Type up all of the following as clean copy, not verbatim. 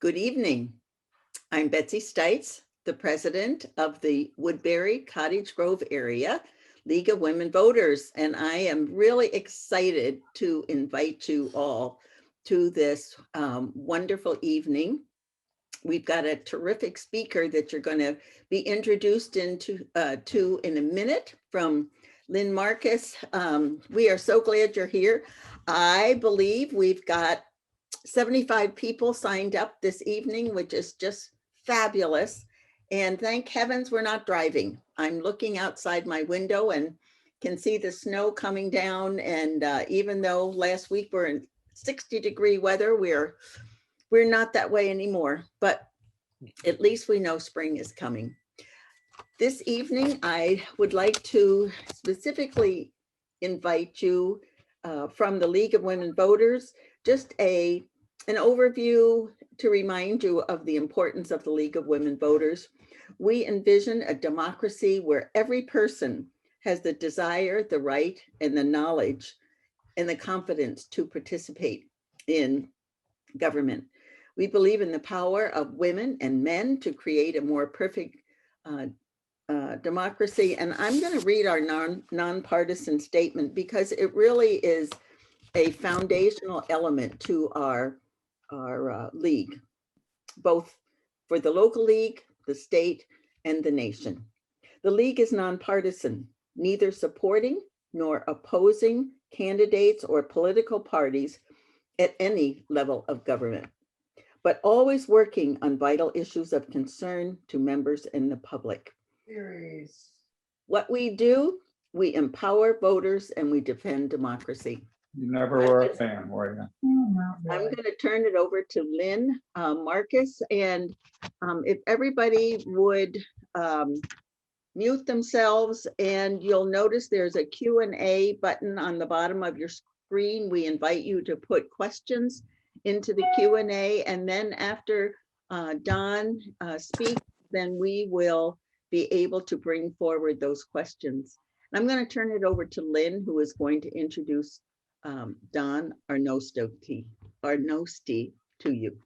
Good evening. I'm Betsy Stites, the president of the Woodbury Cottage Grove area League of Women Voters, and I am really excited to invite you all to this wonderful evening. We've got a terrific speaker that you're going to be introduced into in a minute from Lynn Marcus. We are so glad you're here. I believe we've got 75 people signed up this evening, which is just fabulous. And thank heavens we're not driving. I'm looking outside my window and can see the snow coming down. And even though last week we're in 60-degree weather, we're not that way anymore, but at least we know spring is coming. This evening, I would like to specifically invite you from the League of Women Voters, just an overview to remind you of the importance of the League of Women Voters. We envision a democracy where every person has the desire, the right, and the knowledge and the confidence to participate in government. We believe in the power of women and men to create a more perfect democracy. And I'm going to read our nonpartisan statement because it really is a foundational element to our league, both for the local league, the state, and the nation. The league is nonpartisan, neither supporting nor opposing candidates or political parties at any level of government, but always working on vital issues of concern to members and the public. What we do, we empower voters and we defend democracy. You never were a fan, were you? I'm going to turn it over to Lynn Marcus, and if everybody would mute themselves, and you'll notice there's a Q&A button on the bottom of your screen. We invite you to put questions into the Q&A, and then after Don speaks, then we will be able to bring forward those questions. I'm going to turn it over to Lynn, who is going to introduce Don Arnosti to you.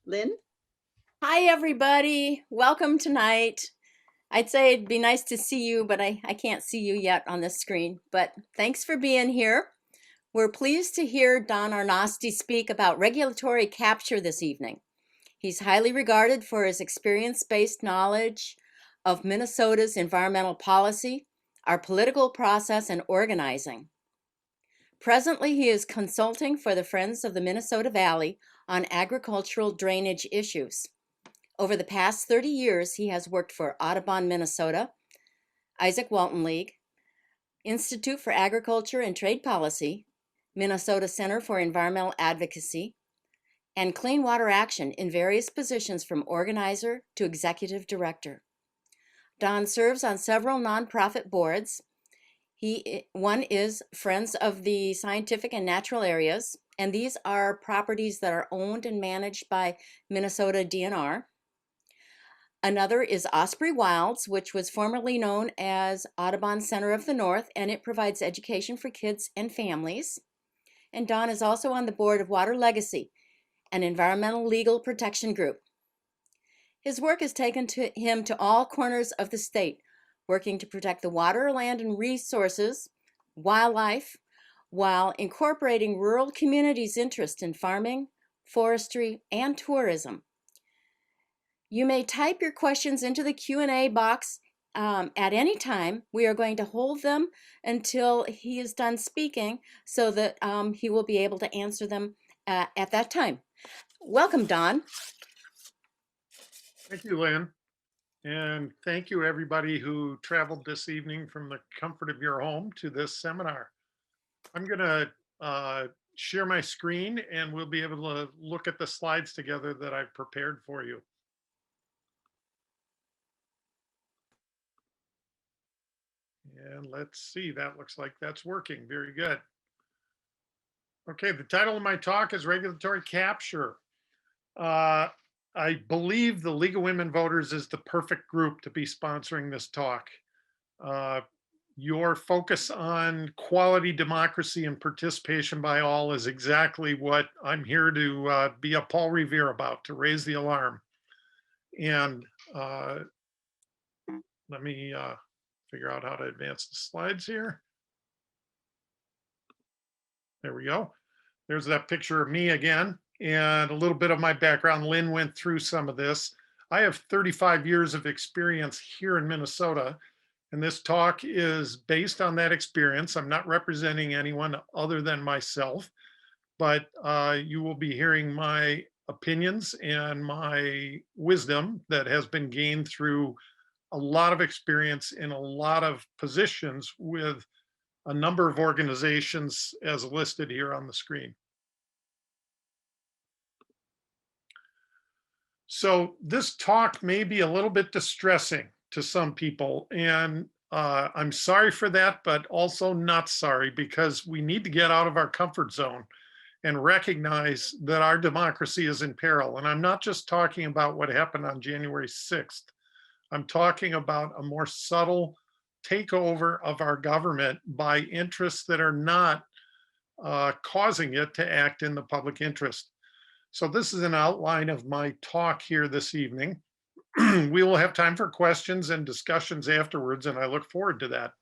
Lynn? Hi, everybody. Welcome tonight. I'd say it'd be nice to see you, but I can't see you yet on the screen. But thanks for being here. We're pleased to hear Don Arnosti speak about regulatory capture this evening. He's highly regarded for his experience-based knowledge of Minnesota's environmental policy, our political process, and organizing. Presently, he is consulting for the Friends of the Minnesota Valley on agricultural drainage issues. Over the past 30 years, he has worked for Audubon, Minnesota, Isaac Walton League, Institute for Agriculture and Trade Policy, Minnesota Center for Environmental Advocacy, and Clean Water Action in various positions from organizer to executive director. Don serves on several nonprofit boards. One is Friends of the Scientific and Natural Areas, and these are properties that are owned and managed by Minnesota DNR. Another is Osprey Wilds, which was formerly known as Audubon Center of the North, and it provides education for kids and families. And Don is also on the board of Water Legacy, an environmental legal protection group. His work has taken him to all corners of the state, working to protect the water, land, and resources, wildlife, while incorporating rural communities' interest in farming, forestry, and tourism. You may type your questions into the Q&A box at any time. We are going to hold them until he is done speaking so that he will be able to answer them at that time. Welcome, Don. Thank you, Lynn. And thank you, everybody who traveled this evening from the comfort of your home to this seminar. I'm going to share my screen and we'll be able to look at the slides together that I've prepared for you. And let's see, that looks like that's working. Very good. Okay, the title of my talk is Regulatory Capture. I believe the League of Women Voters is the perfect group to be sponsoring this talk. your focus on quality democracy and participation by all is exactly what I'm here to be a Paul Revere about, to raise the alarm. And let me figure out how to advance the slides here. There we go. There's that picture of me again, and a little bit of my background. Lynn went through some of this. I have 35 years of experience here in Minnesota, and this talk is based on that experience. I'm not representing anyone other than myself, but you will be hearing my opinions and my wisdom that has been gained through a lot of experience in a lot of positions with a number of organizations as listed here on the screen. So this talk may be a little bit distressing to some people, and I'm sorry for that, but also not sorry, because we need to get out of our comfort zone and recognize that our democracy is in peril. And I'm not just talking about what happened on January 6th. I'm talking about a more subtle takeover of our government by interests that are not causing it to act in the public interest. So this is an outline of my talk here this evening. We will have time for questions and discussions afterwards, and I look forward to that.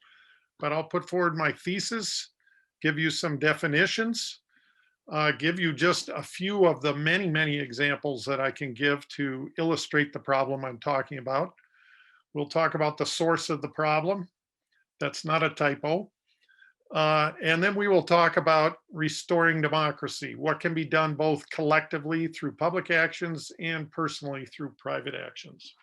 But I'll put forward my thesis, give you some definitions, give you just a few of the many, many examples that I can give to illustrate the problem I'm talking about. We'll talk about the source of the problem. That's not a typo. And then we will talk about restoring democracy, what can be done both collectively through public actions and personally through private actions.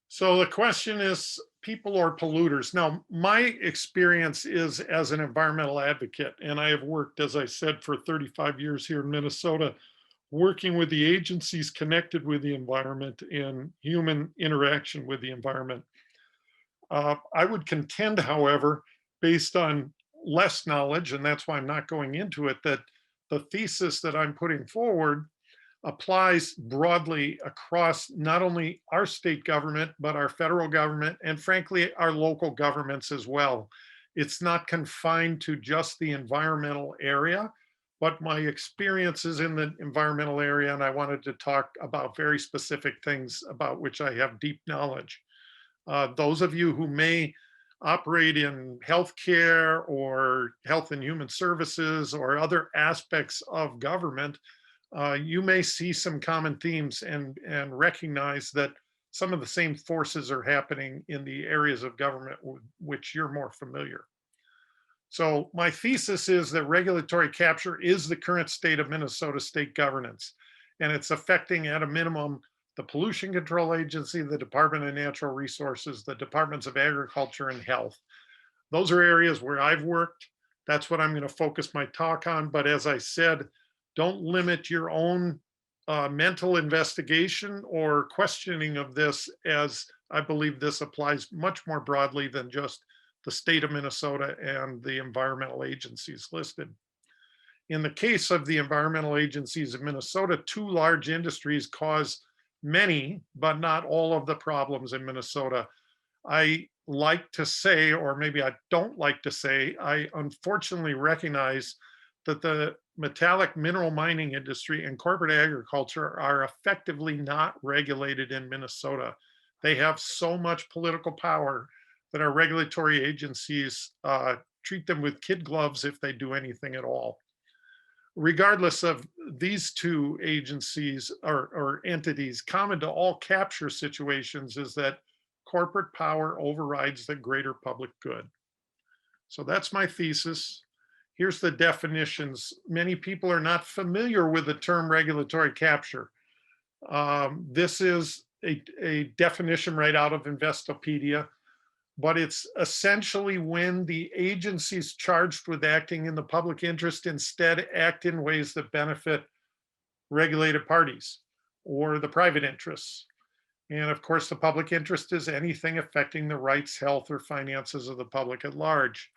So the question is, people or polluters? Now, my experience is as an environmental advocate, and I have worked, as I said, for 35 years here in Minnesota, working with the agencies connected with the environment and human interaction with the environment. I would contend, however, based on less knowledge, and that's why I'm not going into it, that the thesis that I'm putting forward applies broadly across not only our state government, but our federal government, and frankly, our local governments as well. It's not confined to just the environmental area, but my experiences in the environmental area, and I wanted to talk about very specific things about which I have deep knowledge. Those of you who may operate in healthcare or health and human services or other aspects of government, you may see some common themes and recognize that some of the same forces are happening in the areas of government with which you're more familiar. So my thesis is that regulatory capture is the current state of Minnesota state governance, and it's affecting at a minimum the Pollution Control Agency, the Department of Natural Resources, the Departments of Agriculture and Health. Those are areas where I've worked. That's what I'm going to focus my talk on. But as I said, don't limit your own mental investigation or questioning of this, as I believe this applies much more broadly than just the state of Minnesota and the environmental agencies listed. In the case of the environmental agencies of Minnesota, two large industries cause many, but not all of the problems in Minnesota. I like to say, or maybe I don't like to say, I unfortunately recognize that the metallic mineral mining industry and corporate agriculture are effectively not regulated in Minnesota. They have so much political power that our regulatory agencies treat them with kid gloves if they do anything at all. Regardless of these two agencies or entities, common to all capture situations is that corporate power overrides the greater public good. So that's my thesis. Here's the definitions. Many people are not familiar with the term regulatory capture. This is a definition right out of Investopedia, but it's essentially when the agencies charged with acting in the public interest instead act in ways that benefit regulated parties or the private interests. And of course, the public interest is anything affecting the rights, health, or finances of the public at large.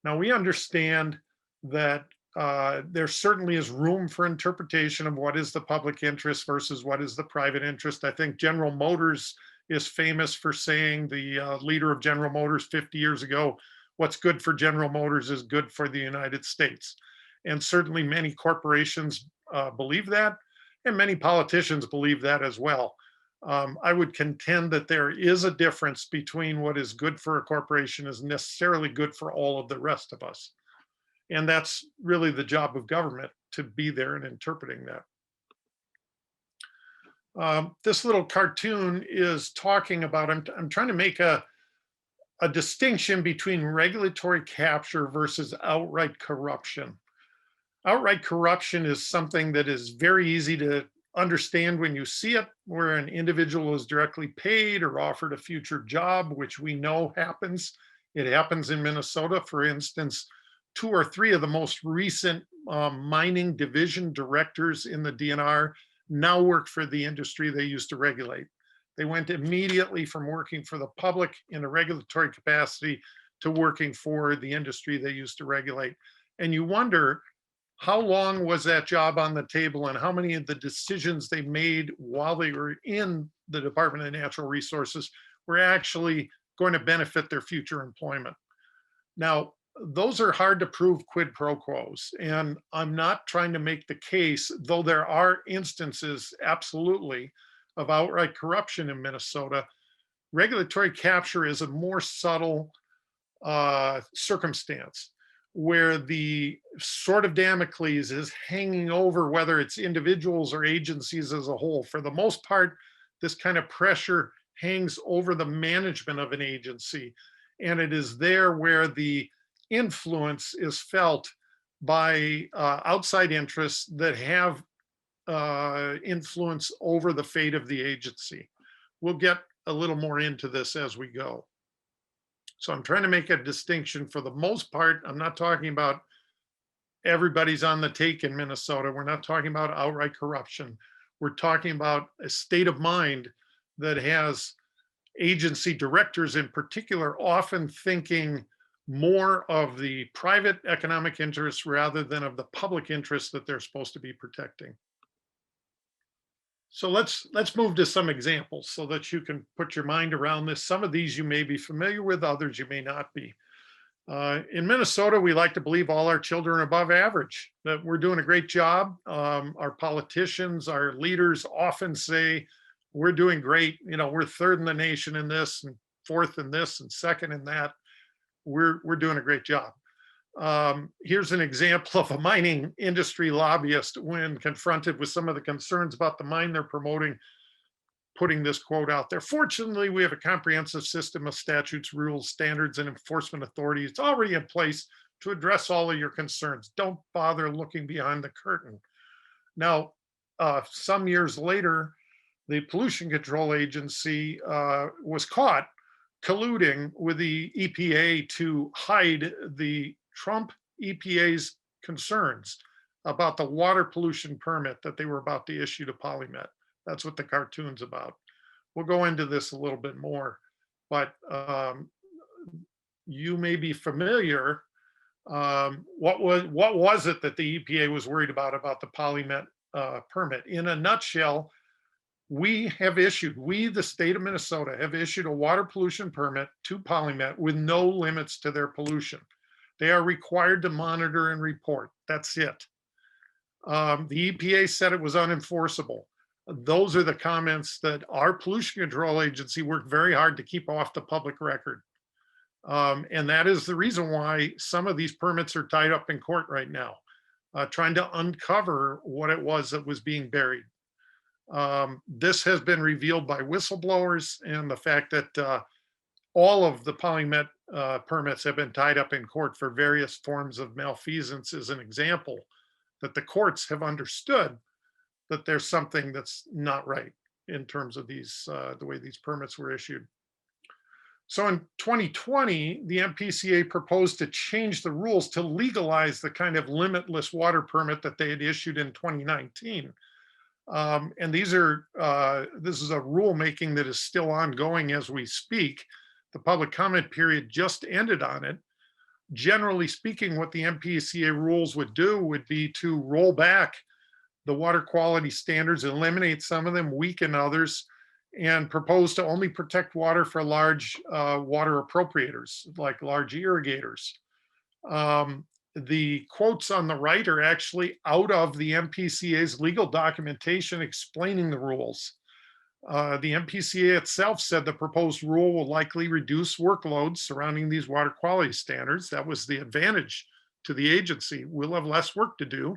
Now, we understand that there certainly is room for interpretation of what is the public interest versus what is the private interest. I think General Motors is famous for saying, the leader of General Motors 50 years ago, what's good for General Motors is good for the United States. And certainly many corporations believe that, and many politicians believe that as well. I would contend that there is a difference between what is good for a corporation is necessarily good for all of the rest of us. And that's really the job of government, to be there and interpreting that. This little cartoon is talking about, I'm trying to make a distinction between regulatory capture versus outright corruption. Outright corruption is something that is very easy to understand when you see it, where an individual is directly paid or offered a future job, which we know happens. It happens in Minnesota, for instance. 2 or 3 of the most recent mining division directors in the DNR now work for the industry they used to regulate. They went immediately from working for the public in a regulatory capacity to working for the industry they used to regulate. And you wonder, how long was that job on the table, and how many of the decisions they made while they were in the Department of Natural Resources were actually going to benefit their future employment? Now, those are hard to prove quid pro quos, and I'm not trying to make the case, though there are instances absolutely of outright corruption in Minnesota. Regulatory capture is a more subtle circumstance, where the sword of Damocles is hanging over whether it's individuals or agencies as a whole. For the most part, this kind of pressure hangs over the management of an agency, and it is there where the influence is felt by outside interests that have influence over the fate of the agency. We'll get a little more into this as we go. So I'm trying to make a distinction. For the most part, I'm not talking about everybody's on the take in Minnesota. We're not talking about outright corruption. We're talking about a state of mind that has agency directors in particular often thinking more of the private economic interests rather than of the public interests that they're supposed to be protecting. So let's move to some examples so that you can put your mind around this. Some of these you may be familiar with, others you may not be. In Minnesota, we like to believe all our children are above average, that we're doing a great job. Our politicians, our leaders often say, we're doing great. You know, we're 3rd in the nation in this, and 4th in this, and 2nd in that. We're doing a great job. Here's an example of a mining industry lobbyist when confronted with some of the concerns about the mine they're promoting, putting this quote out there. Fortunately, we have a comprehensive system of statutes, rules, standards, and enforcement authorities. It's already in place to address all of your concerns. Don't bother looking behind the curtain. Now, some years later, the Pollution Control Agency was caught colluding with the EPA to hide the Trump EPA's concerns about the water pollution permit that they were about to issue to Polymet. That's what the cartoon's about. We'll go into this a little bit more, but you may be familiar. What was it that the EPA was worried about the Polymet permit? In a nutshell, we, the state of Minnesota, have issued a water pollution permit to Polymet with no limits to their pollution. They are required to monitor and report. That's it. The EPA said it was unenforceable. Those are the comments that our pollution control agency worked very hard to keep off the public record. And that is the reason why some of these permits are tied up in court right now, trying to uncover what it was that was being buried. This has been revealed by whistleblowers, and the fact that all of the Polymet permits have been tied up in court for various forms of malfeasance is an example that the courts have understood that there's something that's not right in terms of these, the way these permits were issued. So in 2020, the MPCA proposed to change the rules to legalize the kind of limitless water permit that they had issued in 2019. And this is a rulemaking that is still ongoing as we speak. The public comment period just ended on it, generally speaking, what the MPCA rules would do would be to roll back the water quality standards, eliminate some of them, weaken others, and propose to only protect water for large water appropriators, like large irrigators. The quotes on the right are actually out of the MPCA's legal documentation explaining the rules. The MPCA itself said the proposed rule will likely reduce workloads surrounding these water quality standards. That was the advantage to the agency. We'll have less work to do.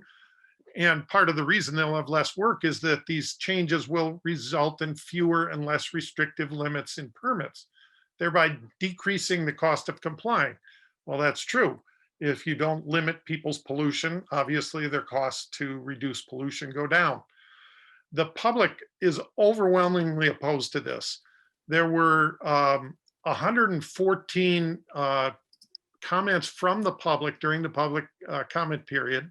And part of the reason they'll have less work is that these changes will result in fewer and less restrictive limits in permits, thereby decreasing the cost of complying. Well, that's true. If you don't limit people's pollution, obviously their costs to reduce pollution go down. The public is overwhelmingly opposed to this. There were 114 comments from the public during the public comment period,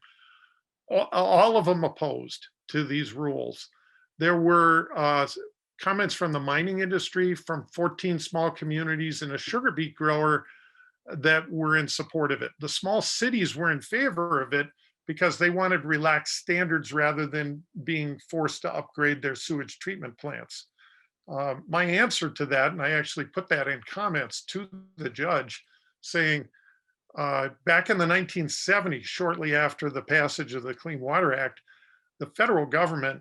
all of them opposed to these rules. There were comments from the mining industry, from 14 small communities, and a sugar beet grower that were in support of it. The small cities were in favor of it because they wanted relaxed standards rather than being forced to upgrade their sewage treatment plants. My answer to that, and I actually put that in comments to the judge, saying back in the 1970s, shortly after the passage of the Clean Water Act, the federal government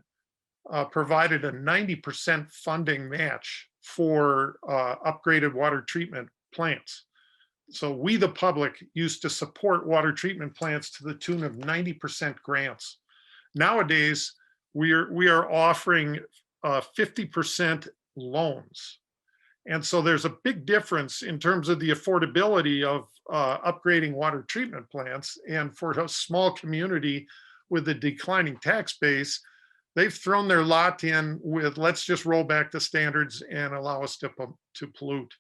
provided a 90% funding match for upgraded water treatment plants. So we, the public, used to support water treatment plants to the tune of 90% grants. Nowadays, we are offering 50% loans. And so there's a big difference in terms of the affordability of upgrading water treatment plants. And for a small community with a declining tax base, they've thrown their lot in with, let's just roll back the standards and allow us to pollute.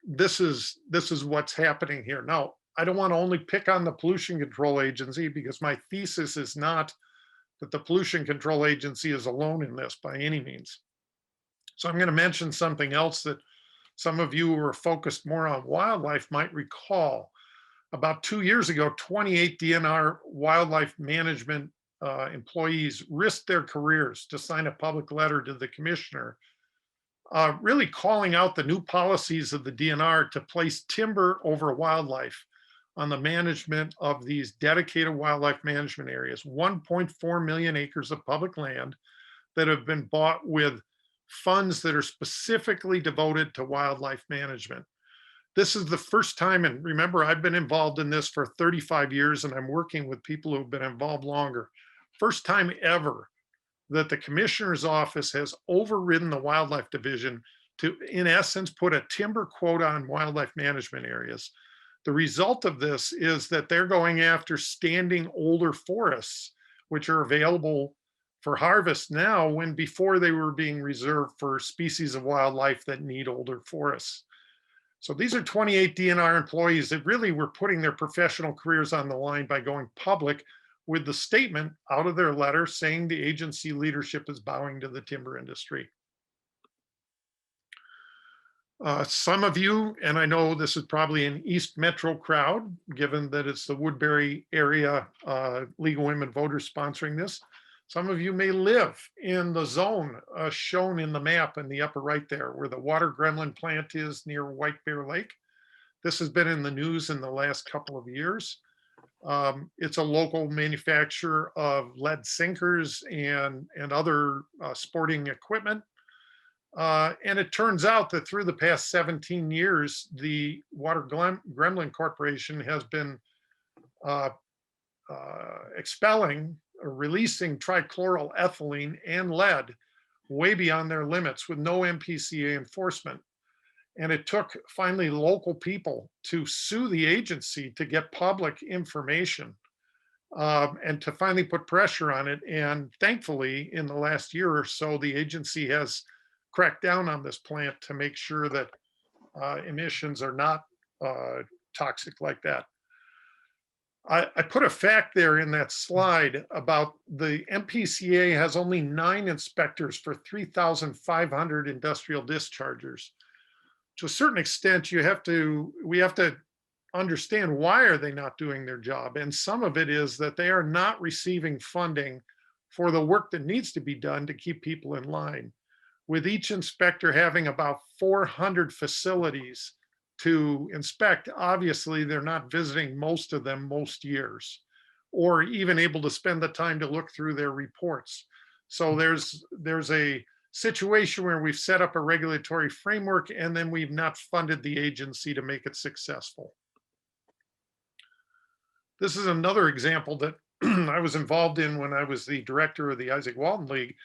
This is what's happening here. Now, I don't want to only pick on the Pollution Control Agency, because my thesis is not that the Pollution Control Agency is alone in this by any means. So I'm going to mention something else that some of you who are focused more on wildlife might recall. About 2 years ago, 28 DNR wildlife management employees risked their careers to sign a public letter to the commissioner, really calling out the new policies of the DNR to place timber over wildlife on the management of these dedicated wildlife management areas. 1.4 million acres of public land that have been bought with funds that are specifically devoted to wildlife management. This is the first time, and remember, I've been involved in this for 35 years, and I'm working with people who've been involved longer. First time ever that the commissioner's office has overridden the wildlife division to, in essence, put a timber quota on wildlife management areas. The result of this is that they're going after standing older forests, which are available for harvest now, when before they were being reserved for species of wildlife that need older forests. So these are 28 DNR employees that really were putting their professional careers on the line by going public with the statement out of their letter saying the agency leadership is bowing to the timber industry. Some of you, and I know this is probably an East Metro crowd, given that it's the Woodbury area League of Women Voters sponsoring this. Some of you may live in the zone shown in the map in the upper right there, where the water gremlin plant is near White Bear Lake. This has been in the news in the last couple of years. It's a local manufacturer of lead sinkers and other sporting equipment. And it turns out that through the past 17 years, the Water Gremlin Corporation has been expelling or releasing trichloroethylene and lead way beyond their limits with no MPCA enforcement. And it took finally local people to sue the agency to get public information and to finally put pressure on it. And thankfully, in the last year or so, the agency has cracked down on this plant to make sure that emissions are not toxic like that. I put a fact there in that slide about the MPCA has only 9 inspectors for 3,500 industrial dischargers. To a certain extent, we have to understand why are they not doing their job. And some of it is that they are not receiving funding for the work that needs to be done to keep people in line. With each inspector having about 400 facilities to inspect, obviously they're not visiting most of them most years, or even able to spend the time to look through their reports. So there's a situation where we've set up a regulatory framework and then we've not funded the agency to make it successful. This is another example that I was involved in when I was the director of the Isaac Walton League.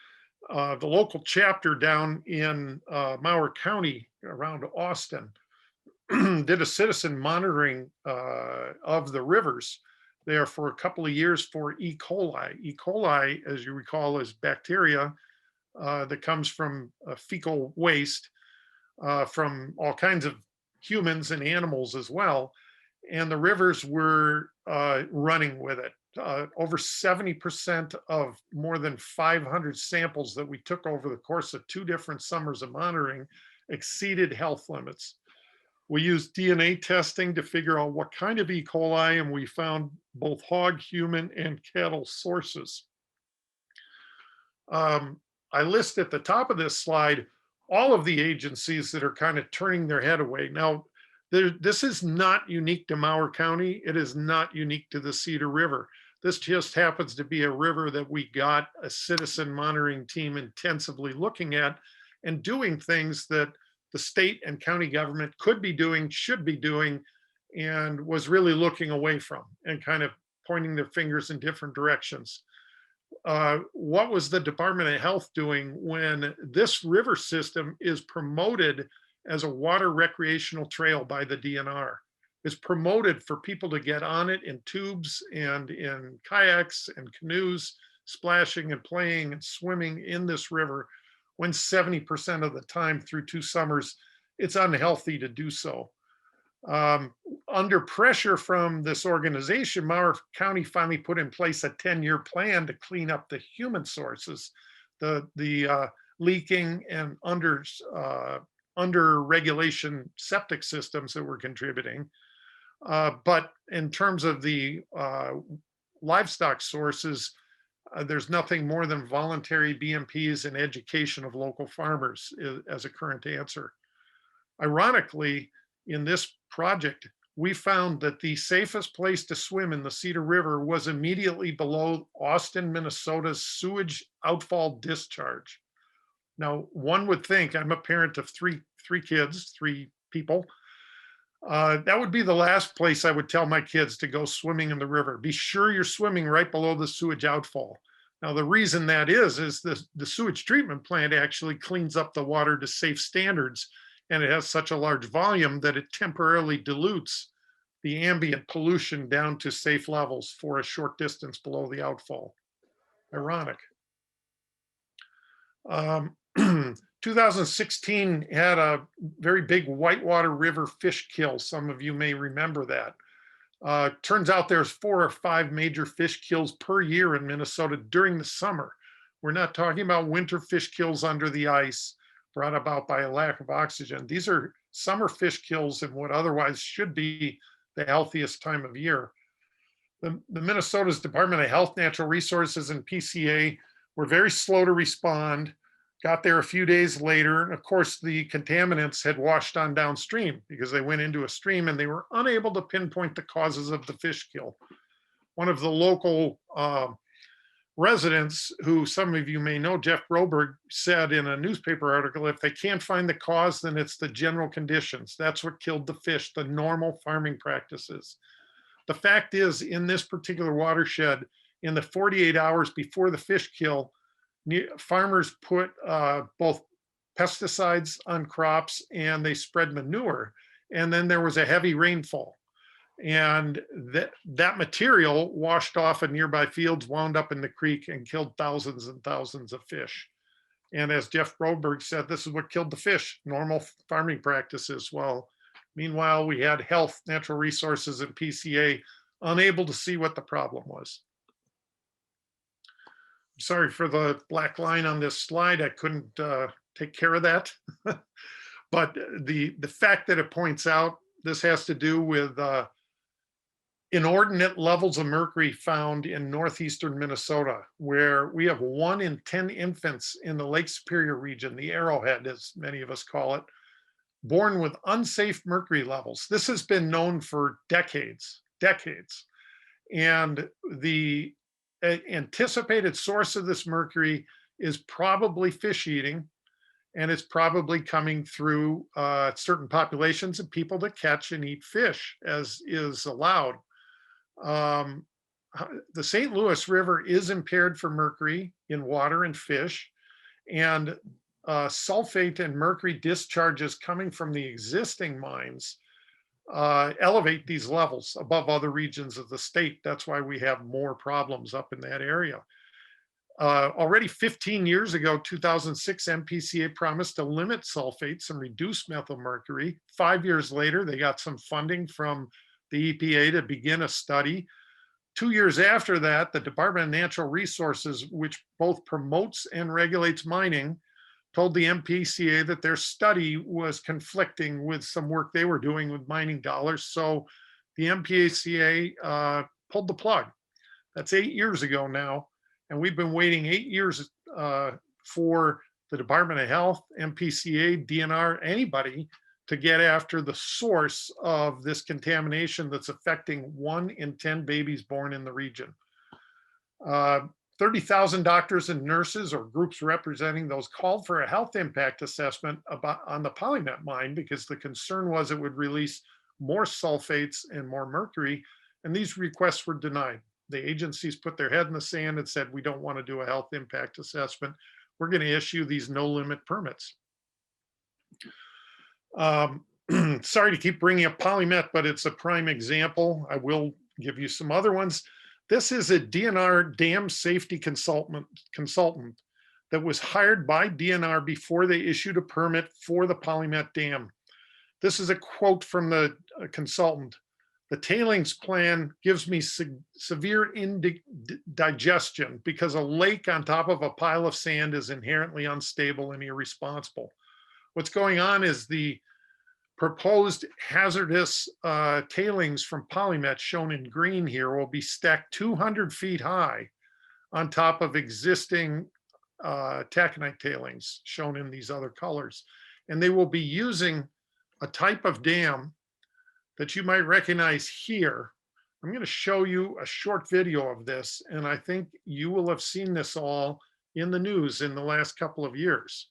The local chapter down in Mower County around Austin did a citizen monitoring of the rivers there for a couple of years for E. coli. E. coli, as you recall, is bacteria that comes from fecal waste from all kinds of humans and animals as well. And the rivers were running with it. Over 70% of more than 500 samples that we took over the course of 2 different summers of monitoring exceeded health limits. We used DNA testing to figure out what kind of E. coli, and we found both hog, human, and cattle sources. I list at the top of this slide all of the agencies that are kind of turning their head away. Now, this is not unique to Mower County. It is not unique to the Cedar River. This just happens to be a river that we got a citizen monitoring team intensively looking at and doing things that the state and county government could be doing, should be doing, and was really looking away from and kind of pointing their fingers in different directions. What was the Department of Health doing when this river system is promoted as a water recreational trail by the DNR? It's promoted for people to get on it in tubes and in kayaks and canoes, splashing and playing and swimming in this river, when 70% of the time through 2 summers, it's unhealthy to do so. Under pressure from this organization, Mower County finally put in place a 10-year plan to clean up the human sources, the leaking and under regulation septic systems that were contributing. But in terms of the livestock sources, there's nothing more than voluntary BMPs and education of local farmers as a current answer. Ironically, in this project, we found that the safest place to swim in the Cedar River was immediately below Austin, Minnesota's sewage outfall discharge. Now, one would think, I'm a parent of three kids, 3 people, that would be the last place I would tell my kids to go swimming in the river. Be sure you're swimming right below the sewage outfall. Now, the reason that is the sewage treatment plant actually cleans up the water to safe standards, and it has such a large volume that it temporarily dilutes the ambient pollution down to safe levels for a short distance below the outfall. Ironic. 2016 had a very big whitewater river fish kill. Some of you may remember that. Turns out there's 4 or 5 major fish kills per year in Minnesota during the summer. We're not talking about winter fish kills under the ice brought about by a lack of oxygen. These are summer fish kills in what otherwise should be the healthiest time of year. The Minnesota's Department of Health, Natural Resources, and PCA were very slow to respond. Got there a few days later. Of course, the contaminants had washed on downstream because they went into a stream and they were unable to pinpoint the causes of the fish kill. One of the local residents, who some of you may know, Jeff Broberg, said in a newspaper article, if they can't find the cause, then it's the general conditions. That's what killed the fish, the normal farming practices. The fact is, in this particular watershed, in the 48 hours before the fish kill, farmers put both pesticides on crops and they spread manure. And then there was a heavy rainfall. And that material washed off of nearby fields, wound up in the creek, and killed thousands and thousands of fish. And as Jeff Broberg said, this is what killed the fish, normal farming practices. Well, meanwhile, we had Health, Natural Resources, and PCA unable to see what the problem was. Sorry for the black line on this slide. I couldn't take care of that. But the fact that it points out this has to do with inordinate levels of mercury found in northeastern Minnesota, where we have 1 in 10 infants in the Lake Superior region, the Arrowhead, as many of us call it, born with unsafe mercury levels. This has been known for decades. And the anticipated source of this mercury is probably fish eating, and it's probably coming through certain populations of people that catch and eat fish, as is allowed. The St. Louis River is impaired for mercury in water and fish, and sulfate and mercury discharges coming from the existing mines elevate these levels above other regions of the state. That's why we have more problems up in that area. Already 15 years ago, 2006, MPCA promised to limit sulfates and reduce methylmercury. 5 years later, they got some funding from the EPA to begin a study. 2 years after that, the Department of Natural Resources, which both promotes and regulates mining, told the MPCA that their study was conflicting with some work they were doing with mining dollars. So the MPCA pulled the plug. That's 8 years ago now. And we've been waiting 8 years for the Department of Health, MPCA, DNR, anybody to get after the source of this contamination that's affecting 1 in 10 babies born in the region. 30,000 doctors and nurses, or groups representing those, called for a health impact assessment on the Polymet mine, because the concern was it would release more sulfates and more mercury, and these requests were denied. The agencies put their head in the sand and said, we don't want to do a health impact assessment. We're going to issue these no limit permits. Sorry to keep bringing up Polymet, but it's a prime example. I will give you some other ones. This is a DNR dam safety consultant that was hired by DNR before they issued a permit for the Polymet Dam. This is a quote from the consultant. The tailings plan gives me severe indigestion because a lake on top of a pile of sand is inherently unstable and irresponsible. What's going on is the proposed hazardous tailings from Polymet, shown in green here, will be stacked 200 feet high on top of existing taconite tailings, shown in these other colors. And they will be using a type of dam that you might recognize here. I'm going to show you a short video of this, and I think you will have seen this all in the news in the last couple of years.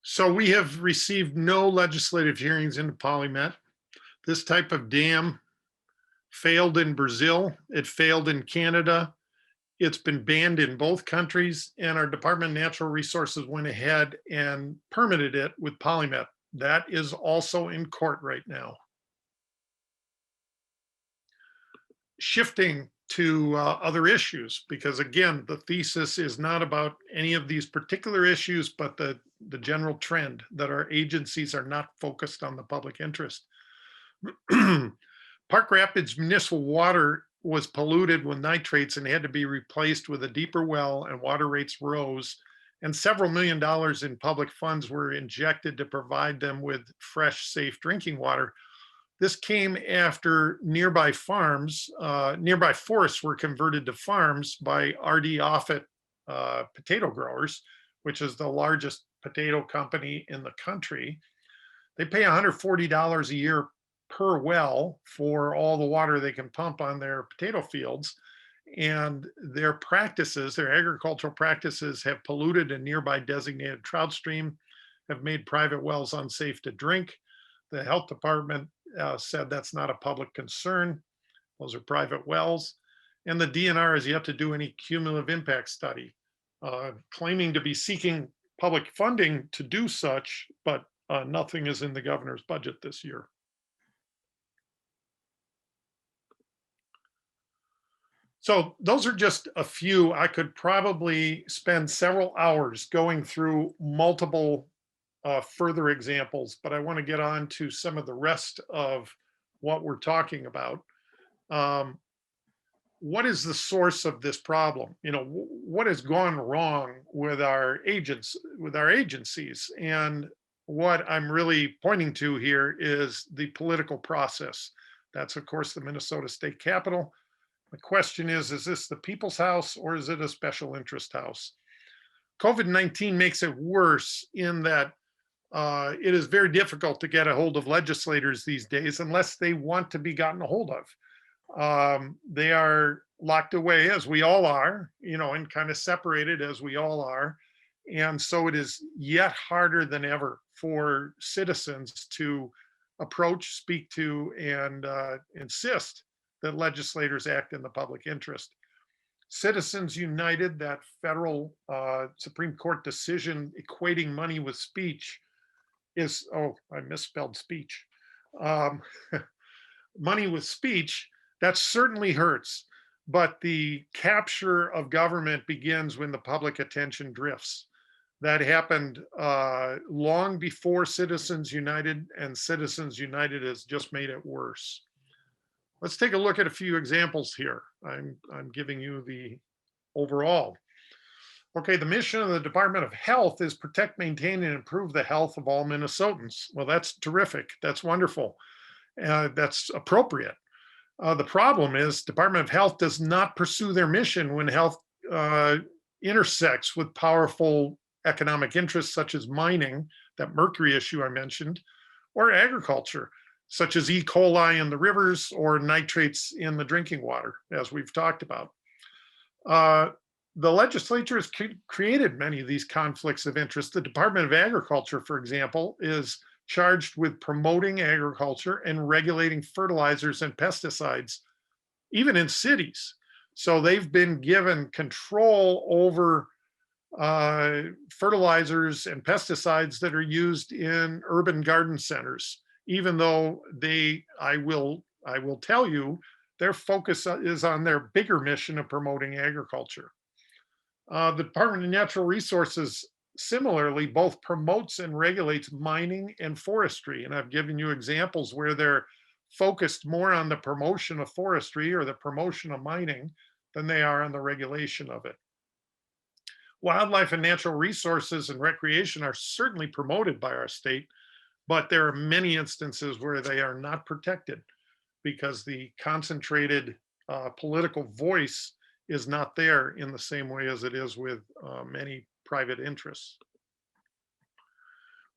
So we have received no legislative hearings into Polymet. This type of dam failed in Brazil. It failed in Canada. It's been banned in both countries, and our Department of Natural Resources went ahead and permitted it with Polymet. That is also in court right now. Shifting to other issues, because again, the thesis is not about any of these particular issues, but the general trend that our agencies are not focused on the public interest. Park Rapids municipal water was polluted with nitrates and had to be replaced with a deeper well, and water rates rose, and several $1 million in public funds were injected to provide them with fresh, safe drinking water. This came after nearby forests were converted to farms by R.D. Offutt potato growers, which is the largest potato company in the country. They pay $140 a year per well for all the water they can pump on their potato fields. and their practices, their agricultural practices, have polluted a nearby designated trout stream, have made private wells unsafe to drink. The health department said that's not a public concern. Those are private wells. And the DNR has yet to do any cumulative impact study, claiming to be seeking public funding to do such, but nothing is in the governor's budget this year. So those are just a few. I could probably spend several hours going through multiple further examples, but I want to get on to some of the rest of what we're talking about. What is the source of this problem? You know, what has gone wrong with our agencies? And what I'm really pointing to here is the political process. That's, of course, the Minnesota State Capitol. The question is this the people's house or is it a special interest house? COVID-19 makes it worse in that it is very difficult to get a hold of legislators these days unless they want to be gotten a hold of. They are locked away, as we all are, you know, and kind of separated as we all are. And so it is yet harder than ever for citizens to approach, speak to, and insist that legislators act in the public interest. Citizens United, that federal Supreme Court decision equating money with speech is, oh, I misspelled speech. Money with speech, that certainly hurts, but the capture of government begins when the public attention drifts. That happened long before Citizens United, and Citizens United has just made it worse. Let's take a look at a few examples here. I'm giving you the overall. Okay, the mission of the Department of Health is protect, maintain, and improve the health of all Minnesotans. Well, that's terrific. That's wonderful. That's appropriate. The problem is Department of Health does not pursue their mission when health intersects with powerful economic interests such as mining, that mercury issue I mentioned, or agriculture, such as E. coli in the rivers or nitrates in the drinking water, as we've talked about. The legislature has created many of these conflicts of interest. The Department of Agriculture, for example, is charged with promoting agriculture and regulating fertilizers and pesticides, even in cities. So they've been given control over fertilizers and pesticides that are used in urban garden centers, even though I will tell you, their focus is on their bigger mission of promoting agriculture. The Department of Natural Resources similarly both promotes and regulates mining and forestry. And I've given you examples where they're focused more on the promotion of forestry or the promotion of mining than they are on the regulation of it. Wildlife and natural resources and recreation are certainly promoted by our state, but there are many instances where they are not protected because the concentrated political voice is not there in the same way as it is with many private interests.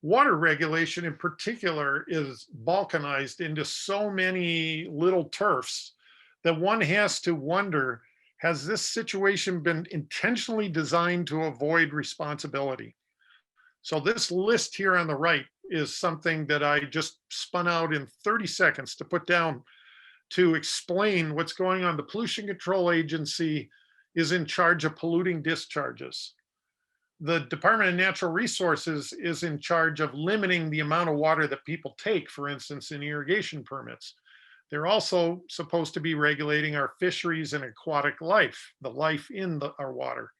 Water regulation in particular is balkanized into so many little turfs that one has to wonder, has this situation been intentionally designed to avoid responsibility? So this list here on the right is something that I just spun out in 30 seconds to put down to explain what's going on. The Pollution Control Agency is in charge of polluting discharges. The Department of Natural Resources is in charge of limiting the amount of water that people take, for instance, in irrigation permits. They're also supposed to be regulating our fisheries and aquatic life, the life in our water.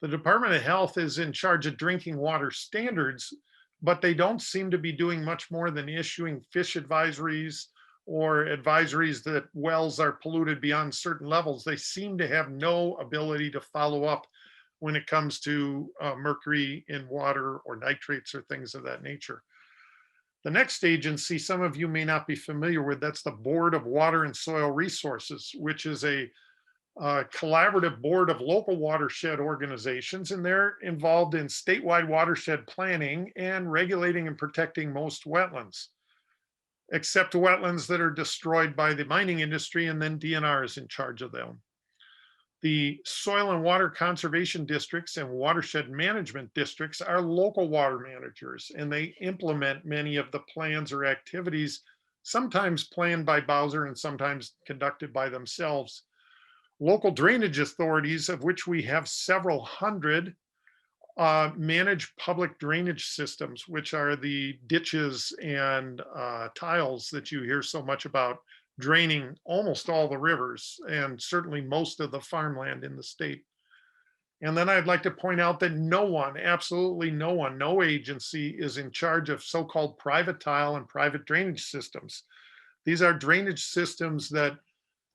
The Department of Health is in charge of drinking water standards, but they don't seem to be doing much more than issuing fish advisories or advisories that wells are polluted beyond certain levels. They seem to have no ability to follow up when it comes to mercury in water or nitrates or things of that nature. The next agency, some of you may not be familiar with, that's the Board of Water and Soil Resources, which is a collaborative board of local watershed organizations, and they're involved in statewide watershed planning and regulating and protecting most wetlands, except wetlands that are destroyed by the mining industry, and then DNR is in charge of them. The soil and water conservation districts and watershed management districts are local water managers, and they implement many of the plans or activities, sometimes planned by Bowser and sometimes conducted by themselves. Local drainage authorities, of which we have several hundred, manage public drainage systems, which are the ditches and tiles that you hear so much about, draining almost all the rivers and certainly most of the farmland in the state. And then I'd like to point out that no one, absolutely no one, no agency is in charge of so-called private tile and private drainage systems. These are drainage systems that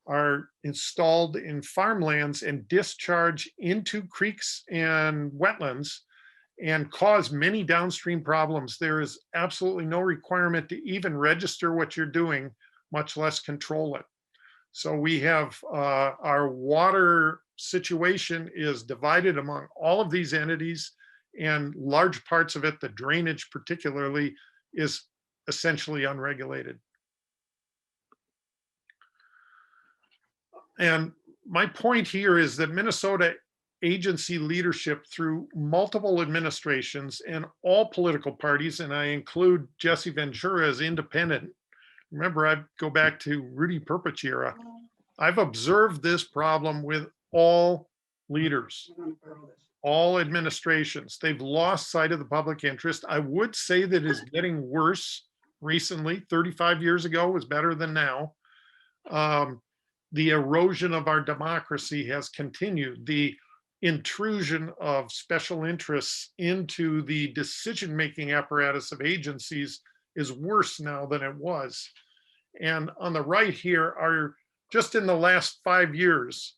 are installed in farmlands and discharge into creeks and wetlands and cause many downstream problems. There is absolutely no requirement to even register what you're doing, much less control it. So we have our water situation is divided among all of these entities, and large parts of it, the drainage particularly, is essentially unregulated. And my point here is that Minnesota agency leadership through multiple administrations and all political parties, and I include Jesse Ventura as independent. Remember, I go back to Rudy Perpich era. I've observed this problem with all leaders, all administrations. They've lost sight of the public interest. I would say that it's getting worse recently. 35 years ago was better than now. The erosion of our democracy has continued. The intrusion of special interests into the decision-making apparatus of agencies is worse now than it was. And on the right here are, just in the last 5 years,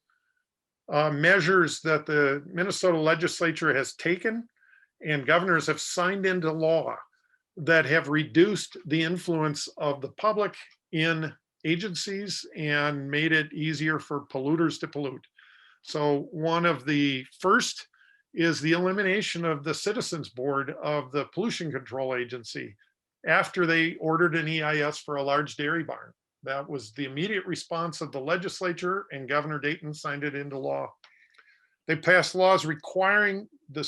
measures that the Minnesota legislature has taken and governors have signed into law that have reduced the influence of the public in agencies and made it easier for polluters to pollute. So one of the first is the elimination of the Citizens Board of the Pollution Control Agency after they ordered an EIS for a large dairy barn. That was the immediate response of the legislature, and Governor Dayton signed it into law. They passed laws requiring the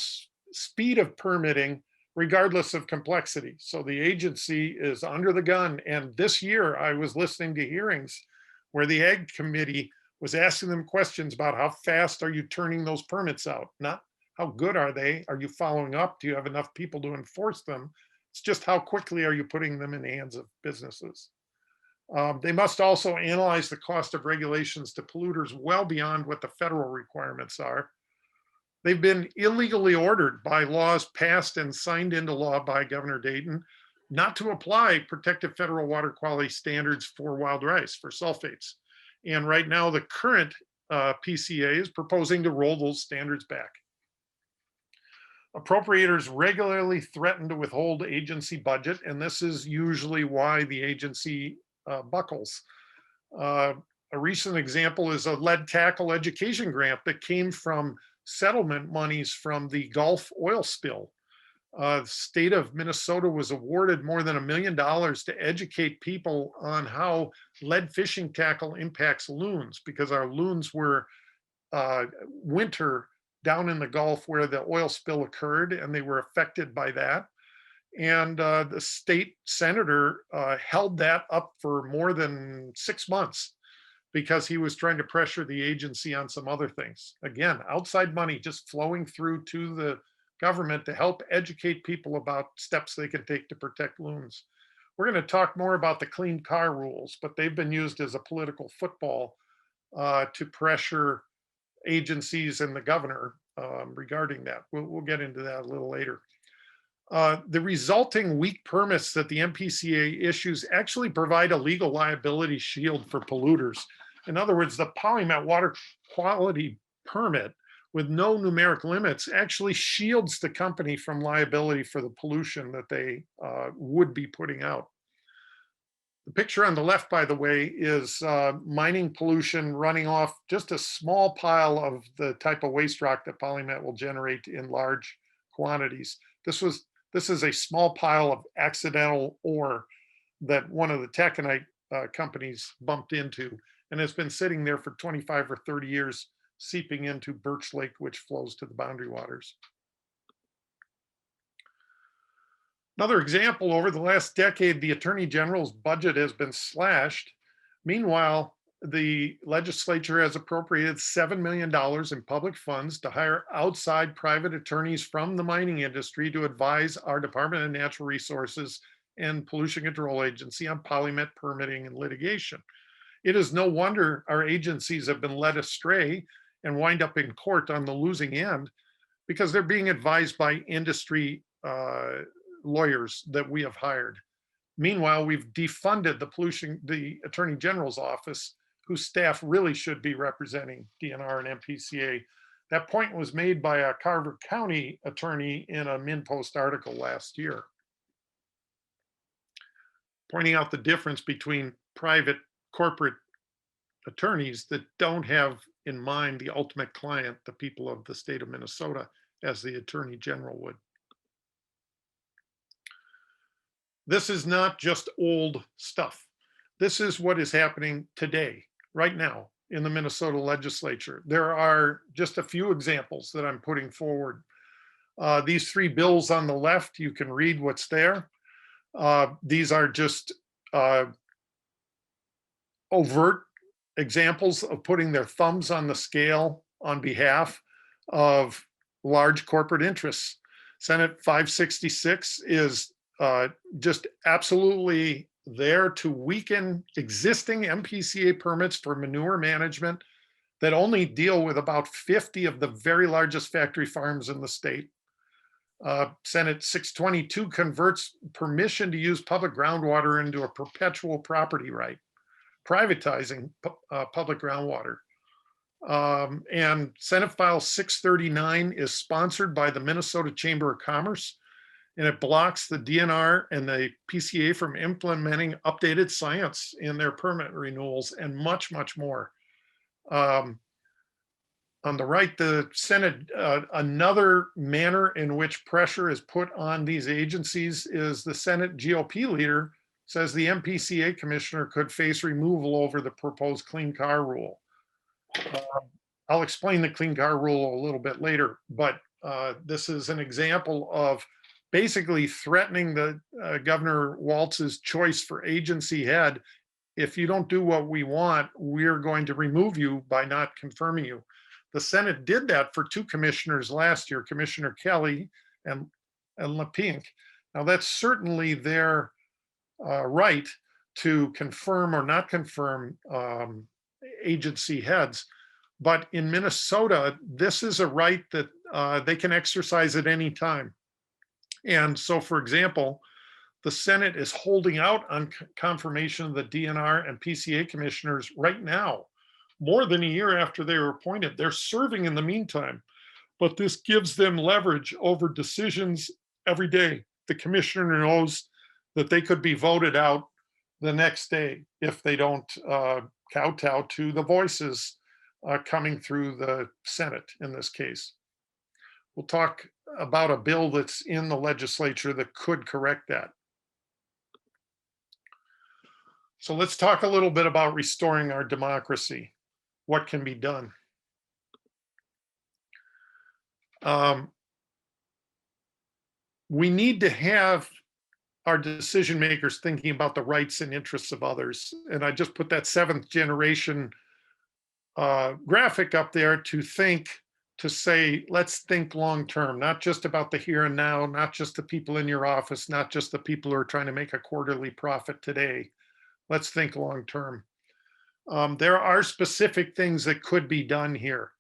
speed of permitting regardless of complexity. So the agency is under the gun. And this year I was listening to hearings where the Ag Committee was asking them questions about how fast are you turning those permits out? Not how good are they? Are you following up? Do you have enough people to enforce them? It's just how quickly are you putting them in the hands of businesses? They must also analyze the cost of regulations to polluters well beyond what the federal requirements are. They've been illegally ordered by laws passed and signed into law by Governor Dayton not to apply protective federal water quality standards for wild rice, for sulfates. And right now, the current PCA is proposing to roll those standards back. Appropriators regularly threaten to withhold agency budget, and this is usually why the agency buckles. A recent example is a lead tackle education grant that came from settlement monies from the Gulf oil spill. The state of Minnesota was awarded more than $1 million to educate people on how lead fishing tackle impacts loons, because our loons were winter down in the Gulf where the oil spill occurred, and they were affected by that. And the state senator held that up for more than 6 months because he was trying to pressure the agency on some other things. Again, outside money just flowing through to the government to help educate people about steps they can take to protect loons. We're going to talk more about the clean car rules, but they've been used as a political football to pressure agencies and the governor regarding that. We'll get into that a little later. The resulting weak permits that the MPCA issues actually provide a legal liability shield for polluters. In other words, the Polymet water quality permit with no numeric limits actually shields the company from liability for the pollution that they would be putting out. The picture on the left, by the way, is mining pollution running off just a small pile of the type of waste rock that Polymet will generate in large quantities. This is a small pile of accidental ore that one of the taconite companies bumped into, and it's been sitting there for 25 or 30 years seeping into Birch Lake, which flows to the boundary waters. Another example, over the last decade, the Attorney General's budget has been slashed. Meanwhile, the legislature has appropriated $7 million in public funds to hire outside private attorneys from the mining industry to advise our Department of Natural Resources and Pollution Control Agency on polymet permitting and litigation. It is no wonder our agencies have been led astray and wind up in court on the losing end, because they're being advised by industry lawyers that we have hired. Meanwhile, we've defunded the Attorney General's office, whose staff really should be representing DNR and MPCA. That point was made by a Carver County attorney in a MinPost article last year, pointing out the difference between private corporate attorneys that don't have in mind the ultimate client, the people of the state of Minnesota, as the Attorney General would. This is not just old stuff. This is what is happening today, right now, in the Minnesota legislature. There are just a few examples that I'm putting forward. These three bills on the left, you can read what's there. These are just overt examples of putting their thumbs on the scale on behalf of large corporate interests. Senate 566 is just absolutely there to weaken existing MPCA permits for manure management that only deal with about 50 of the very largest factory farms in the state. Senate 622 converts permission to use public groundwater into a perpetual property right, privatizing public groundwater. And Senate File 639 is sponsored by the Minnesota Chamber of Commerce, and it blocks the DNR and the PCA from implementing updated science in their permit renewals, and much, much more. On the right, the Senate, another manner in which pressure is put on these agencies is the Senate GOP leader says the MPCA commissioner could face removal over the proposed clean car rule. I'll explain the clean car rule a little bit later, but this is an example of basically threatening the Governor Walz's choice for agency head. If you don't do what we want, we're going to remove you by not confirming you. The Senate did that for two commissioners last year, Commissioner Kelly and LePink. Now that's certainly their right to confirm or not confirm agency heads. But in Minnesota, this is a right that they can exercise at any time. And so, for example, the Senate is holding out on confirmation of the DNR and PCA commissioners right now, more than a year after they were appointed. They're serving in the meantime, but this gives them leverage over decisions every day. The commissioner knows that they could be voted out the next day if they don't kowtow to the voices coming through the Senate in this case. We'll talk about a bill that's in the legislature that could correct that. So let's talk a little bit about restoring our democracy. What can be done? We need to have our decision makers thinking about the rights and interests of others. And I just put that seventh generation graphic up there to say, let's think long term, not just about the here and now, not just the people in your office, not just the people who are trying to make a quarterly profit today. Let's think long term. There are specific things that could be done here.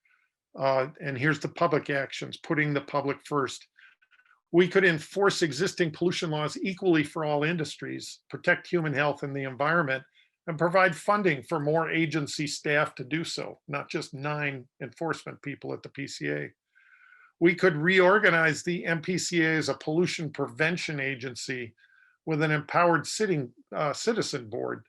And here's the public actions, putting the public first. We could enforce existing pollution laws equally for all industries, protect human health and the environment, and provide funding for more agency staff to do so, not just 9 enforcement people at the PCA. We could reorganize the MPCA as a pollution prevention agency with an empowered citizen board.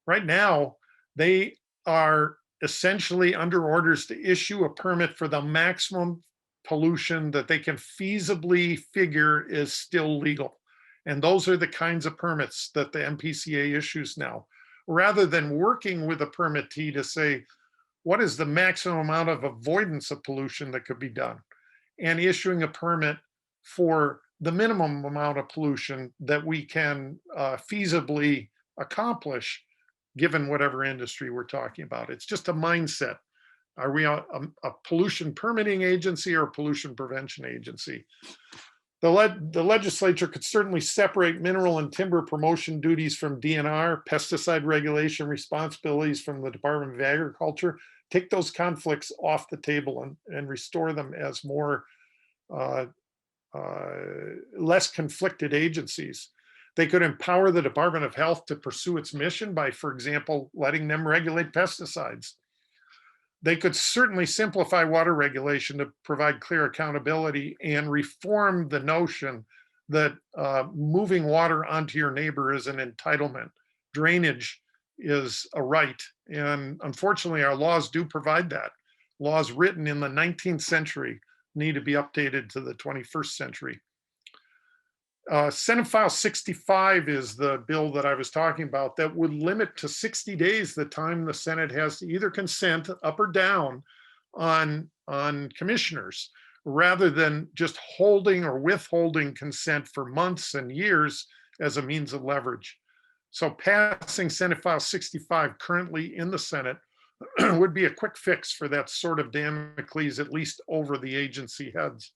Right now, they are essentially under orders to issue a permit for the maximum pollution that they can feasibly figure is still legal. And those are the kinds of permits that the MPCA issues now. Rather than working with a permittee to say, what is the maximum amount of avoidance of pollution that could be done, and issuing a permit for the minimum amount of pollution that we can feasibly accomplish given whatever industry we're talking about. It's just a mindset. Are we a pollution permitting agency or a pollution prevention agency? The legislature could certainly separate mineral and timber promotion duties from DNR, pesticide regulation responsibilities from the Department of Agriculture, take those conflicts off the table and restore them as more less conflicted agencies. They could empower the Department of Health to pursue its mission by, for example, letting them regulate pesticides. They could certainly simplify water regulation to provide clear accountability and reform the notion that moving water onto your neighbor is an entitlement. Drainage is a right. And unfortunately, our laws do provide that. Laws written in the 19th century need to be updated to the 21st century. Senate File 65 is the bill that I was talking about that would limit to 60 days the time the Senate has to either consent up or down on commissioners, rather than just holding or withholding consent for months and years as a means of leverage. So passing Senate File 65 currently in the Senate would be a quick fix for that sort of Damocles, at least over the agency heads.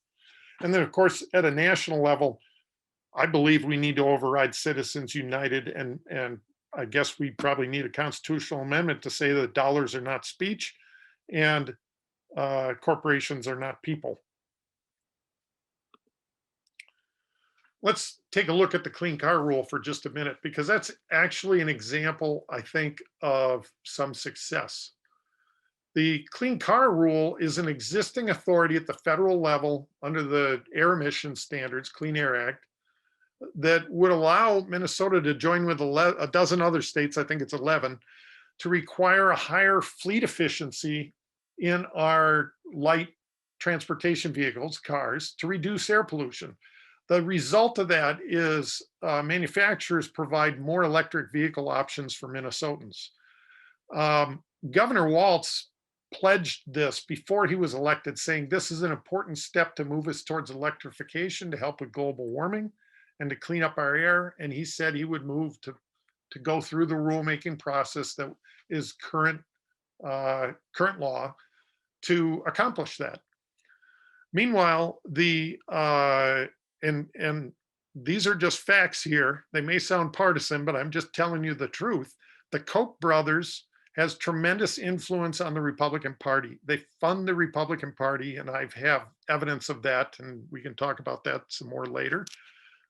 And then, of course, at a national level, I believe we need to override Citizens United, and I guess we probably need a constitutional amendment to say that dollars are not speech and corporations are not people. Let's take a look at the clean car rule for just a minute, because that's actually an example, I think, of some success. The clean car rule is an existing authority at the federal level under the air emission standards, Clean Air Act, that would allow Minnesota to join with a dozen other states, I think it's 11, to require a higher fleet efficiency in our light transportation vehicles, cars, to reduce air pollution. The result of that is manufacturers provide more electric vehicle options for Minnesotans. Governor Walz pledged this before he was elected, saying this is an important step to move us towards electrification to help with global warming and to clean up our air. And he said he would move to go through the rulemaking process that is current law to accomplish that. Meanwhile, and these are just facts here. They may sound partisan, but I'm just telling you the truth. The Koch brothers has tremendous influence on the Republican Party. They fund the Republican Party, and I have evidence of that, and we can talk about that some more later.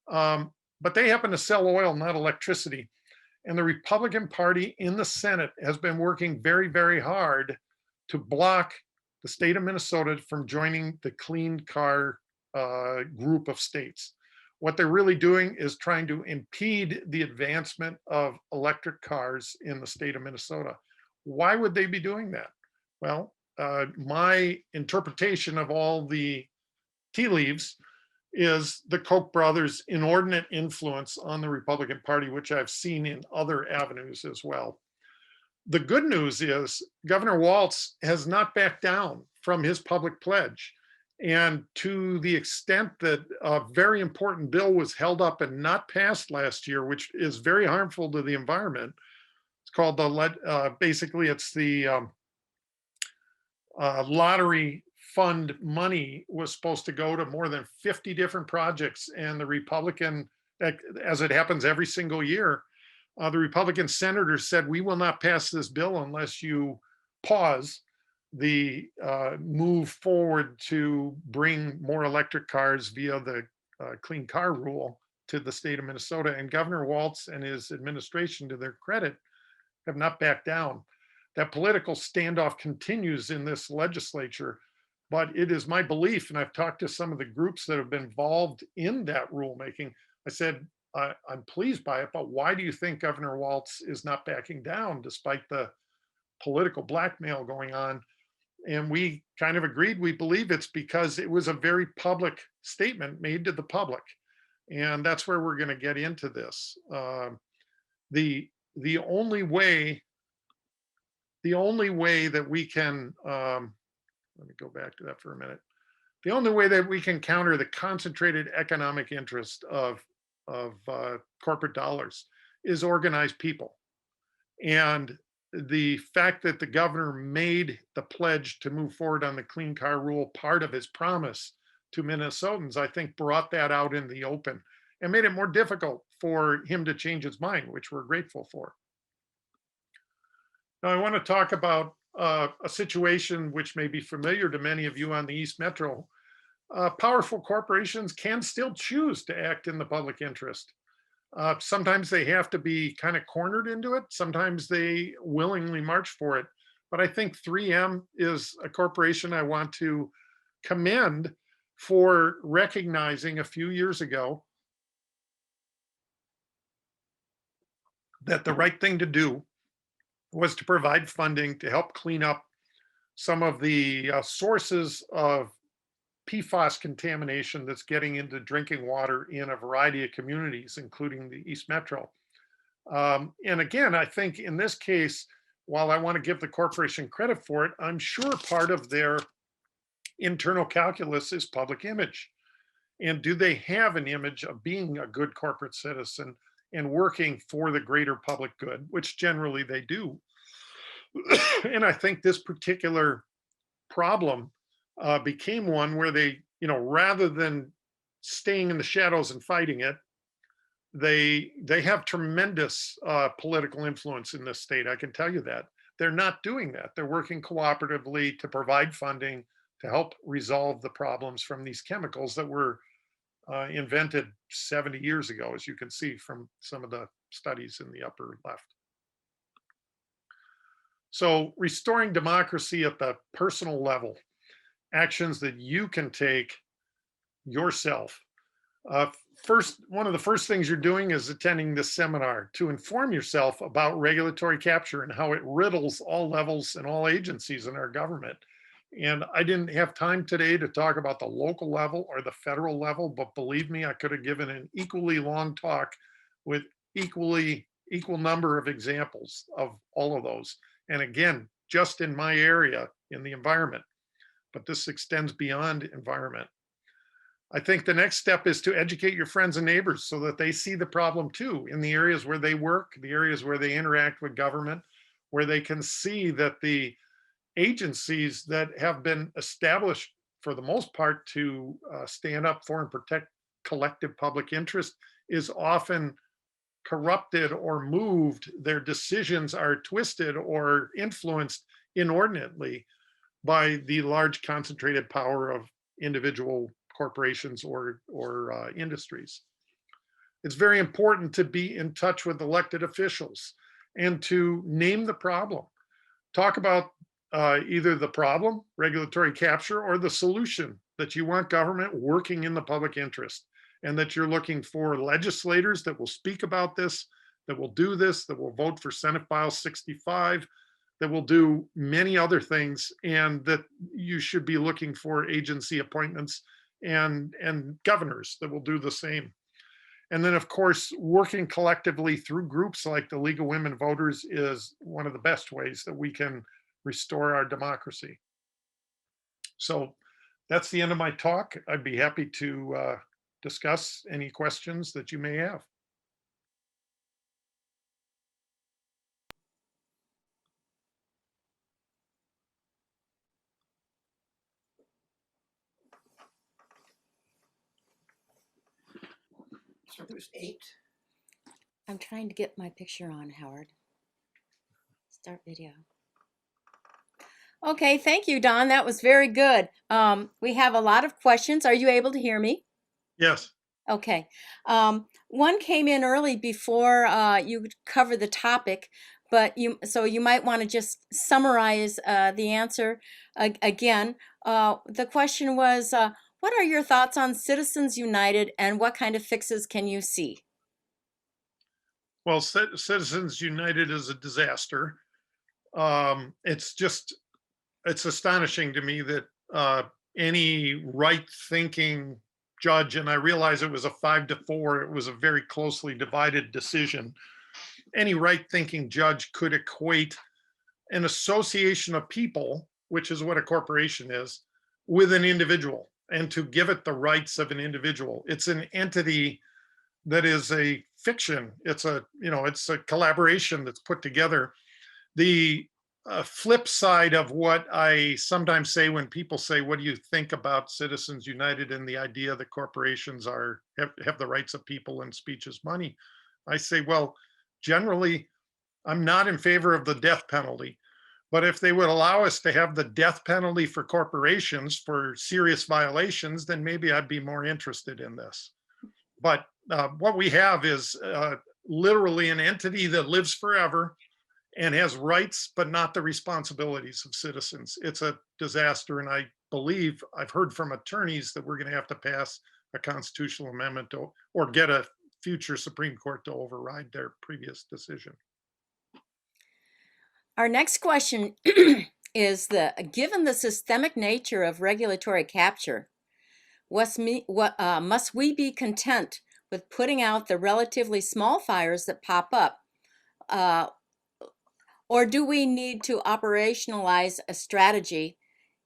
But they happen to sell oil, not electricity. And the Republican Party in the Senate has been working very, very hard to block the state of Minnesota from joining the clean car group of states. What they're really doing is trying to impede the advancement of electric cars in the state of Minnesota. Why would they be doing that? Well, my interpretation of all the tea leaves is the Koch brothers' inordinate influence on the Republican Party, which I've seen in other avenues as well. The good news is Governor Walz has not backed down from his public pledge. And to the extent that a very important bill was held up and not passed last year, which is very harmful to the environment, it's called basically it's the lottery fund money was supposed to go to more than 50 different projects. And the Republican, as it happens every single year, the Republican senators said, we will not pass this bill unless you pause the move forward to bring more electric cars via the clean car rule to the state of Minnesota. And Governor Walz and his administration, to their credit, have not backed down. That political standoff continues in this legislature, but it is my belief, and I've talked to some of the groups that have been involved in that rulemaking. I said, I'm pleased by it, but why do you think Governor Walz is not backing down despite the political blackmail going on? And we kind of agreed, we believe it's because it was a very public statement made to the public. And that's where we're going to get into this. The only way the only way that we can, let me go back to that for a minute. The only way that we can counter the concentrated economic interest of corporate dollars is organized people. And the fact that the governor made the pledge to move forward on the clean car rule part of his promise to Minnesotans, I think brought that out in the open and made it more difficult for him to change his mind, which we're grateful for. Now, I want to talk about a situation which may be familiar to many of you on the East Metro. Powerful corporations can still choose to act in the public interest. Sometimes they have to be kind of cornered into it. Sometimes they willingly march for it. But I think 3M is a corporation I want to commend for recognizing a few years ago that the right thing to do was to provide funding to help clean up some of the sources of PFAS contamination that's getting into drinking water in a variety of communities, including the East Metro. And again, I think in this case, while I want to give the corporation credit for it, I'm sure part of their internal calculus is public image. And do they have an image of being a good corporate citizen and working for the greater public good, which generally they do. And I think this particular problem became one where they, rather than staying in the shadows and fighting it, they have tremendous political influence in this state. I can tell you that. They're not doing that. They're working cooperatively to provide funding to help resolve the problems from these chemicals that were invented 70 years ago, as you can see from some of the studies in the upper left. So restoring democracy at the personal level, actions that you can take yourself. First, one of the first things you're doing is attending this seminar to inform yourself about regulatory capture and how it riddles all levels and all agencies in our government. And I didn't have time today to talk about the local level or the federal level, but believe me, I could have given an equally long talk with equal number of examples of all of those. And again, just in my area, in the environment, but this extends beyond environment. I think the next step is to educate your friends and neighbors so that they see the problem too in the areas where they work, the areas where they interact with government, where they can see that the agencies that have been established for the most part to stand up for and protect collective public interest is often corrupted or moved. Their decisions are twisted or influenced inordinately by the large concentrated power of individual corporations or industries. It's very important to be in touch with elected officials and to name the problem. Talk about either the problem, regulatory capture, or the solution that you want government working in the public interest, and that you're looking for legislators that will speak about this, that will do this, that will vote for Senate File 65, that will do many other things, and that you should be looking for agency appointments and governors that will do the same. And then, of course, working collectively through groups like the League of Women Voters is one of the best ways that we can restore our democracy. So that's the end of my talk. I'd be happy to discuss any questions that you may have. So there's 8. I'm trying to get my picture on, Howard. Start video. Okay, thank you, Don. That was very good. We have a lot of questions. Are you able to hear me? Yes. Okay. One came in early before you covered the topic, but you might want to just summarize the answer again. The question was, what are your thoughts on Citizens United and what kind of fixes can you see? Well, Citizens United is a disaster. It's astonishing to me that any right-thinking judge, and I realize it was a 5-4, it was a very closely divided decision. Any right-thinking judge could equate an association of people, which is what a corporation is, with an individual, and to give it the rights of an individual. It's an entity that is a fiction. It's a, it's a collaboration that's put together. The flip side of what I sometimes say when people say, what do you think about Citizens United and the idea that corporations have the rights of people and speech is money? I say, well, generally, I'm not in favor of the death penalty. But if they would allow us to have the death penalty for corporations for serious violations, then maybe I'd be more interested in this. But what we have is literally an entity that lives forever and has rights, but not the responsibilities of citizens. It's a disaster. And I believe I've heard from attorneys that we're going to have to pass a constitutional amendment or get a future Supreme Court to override their previous decision. Our next question is given the systemic nature of regulatory capture, must we be content with putting out the relatively small fires that pop up? Or do we need to operationalize a strategy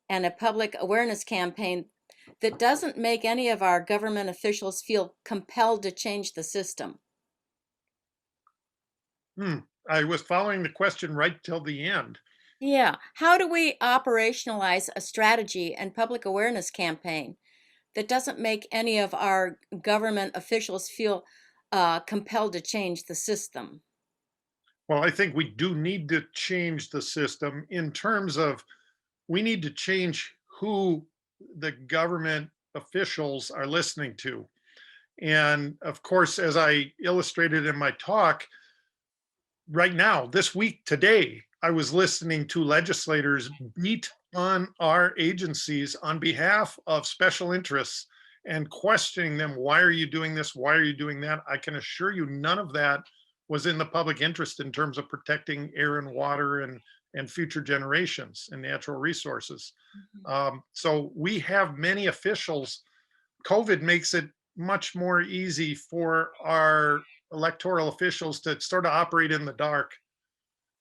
and a public awareness campaign that doesn't make any of our government officials feel compelled to change the system? I was following the question right till the end. Yeah. How do we operationalize a strategy and public awareness campaign that doesn't make any of our government officials feel compelled to change the system? Well, I think we do need to change the system in terms of we need to change who the government officials are listening to. And of course, as I illustrated in my talk, right now, this week, today, I was listening to legislators beat on our agencies on behalf of special interests and questioning them. Why are you doing this? Why are you doing that? I can assure you none of that was in the public interest in terms of protecting air and water and future generations and natural resources. So we have many officials. COVID makes it much more easy for our electoral officials to sort of operate in the dark.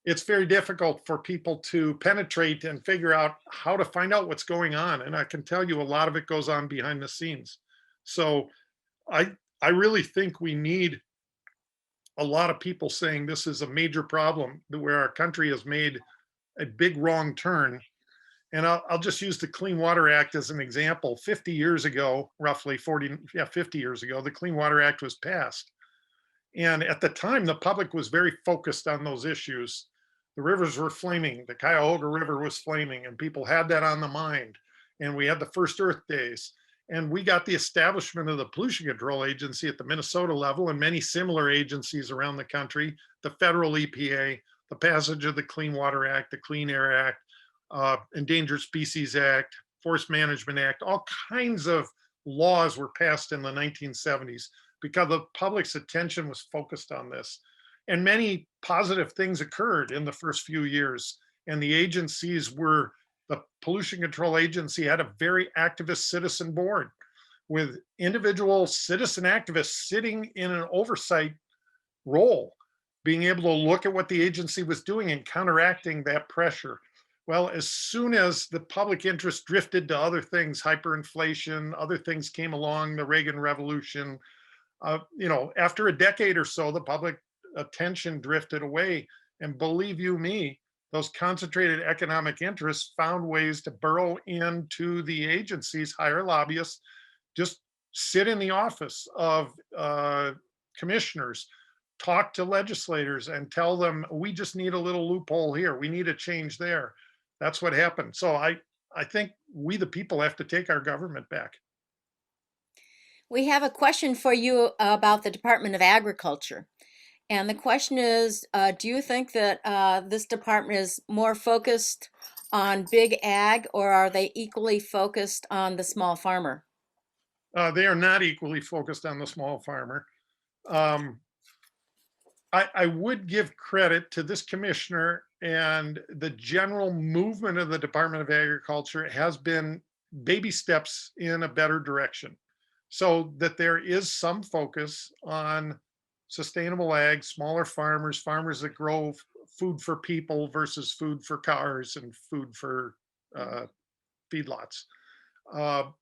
It's very difficult for people to penetrate and figure out how to find out what's going on. And I can tell you a lot of it goes on behind the scenes. So I really think we need a lot of people saying this is a major problem where our country has made a big wrong turn. And I'll just use the Clean Water Act as an example. 50 years ago, roughly 50 years ago, the Clean Water Act was passed. And at the time, the public was very focused on those issues. The rivers were flaming. The Cuyahoga River was flaming, and people had that on the mind. And we had the first Earth Days. And we got the establishment of the Pollution Control Agency at the Minnesota level and many similar agencies around the country, the federal EPA, the passage of the Clean Water Act, the Clean Air Act, Endangered Species Act, Forest Management Act, all kinds of laws were passed in the 1970s because the public's attention was focused on this. And many positive things occurred in the first few years. And the agencies were, the Pollution Control Agency had a very activist citizen board with individual citizen activists sitting in an oversight role, being able to look at what the agency was doing and counteracting that pressure. Well, as soon as the public interest drifted to other things, hyperinflation, other things came along, the Reagan Revolution, after a decade or so, the public attention drifted away. And believe you me, those concentrated economic interests found ways to burrow into the agencies, hire lobbyists, just sit in the office of commissioners, talk to legislators and tell them, we just need a little loophole here. We need a change there. That's what happened. So I think we, the people, have to take our government back. We have a question for you about the Department of Agriculture. And the question is, do you think that this department is more focused on big ag, or are they equally focused on the small farmer? They are not equally focused on the small farmer. I would give credit to this commissioner, and the general movement of the Department of Agriculture has been baby steps in a better direction, so that there is some focus on sustainable ag, smaller farmers, farmers that grow food for people versus food for cars and food for feedlots.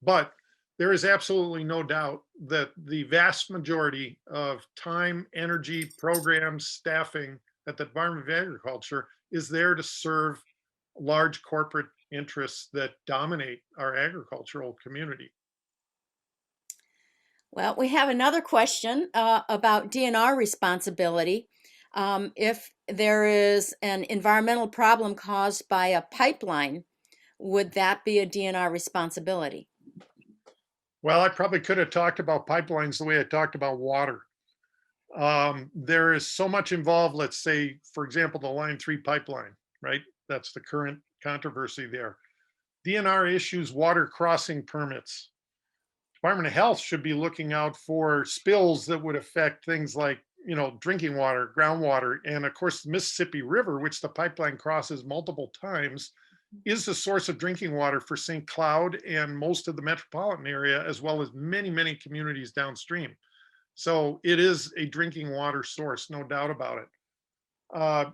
But there is absolutely no doubt that the vast majority of time, energy, programs, staffing at the Department of Agriculture is there to serve large corporate interests that dominate our agricultural community. Well, we have another question about DNR responsibility. If there is an environmental problem caused by a pipeline, would that be a DNR responsibility? Well, I probably could have talked about pipelines the way I talked about water. There is so much involved. Let's say, for example, the Line 3 pipeline, right? That's the current controversy there. DNR issues water crossing permits. Department of Health should be looking out for spills that would affect things like, drinking water, groundwater, and of course, the Mississippi River, which the pipeline crosses multiple times, is the source of drinking water for St. Cloud and most of the metropolitan area, as well as many, many communities downstream. So it is a drinking water source, no doubt about it.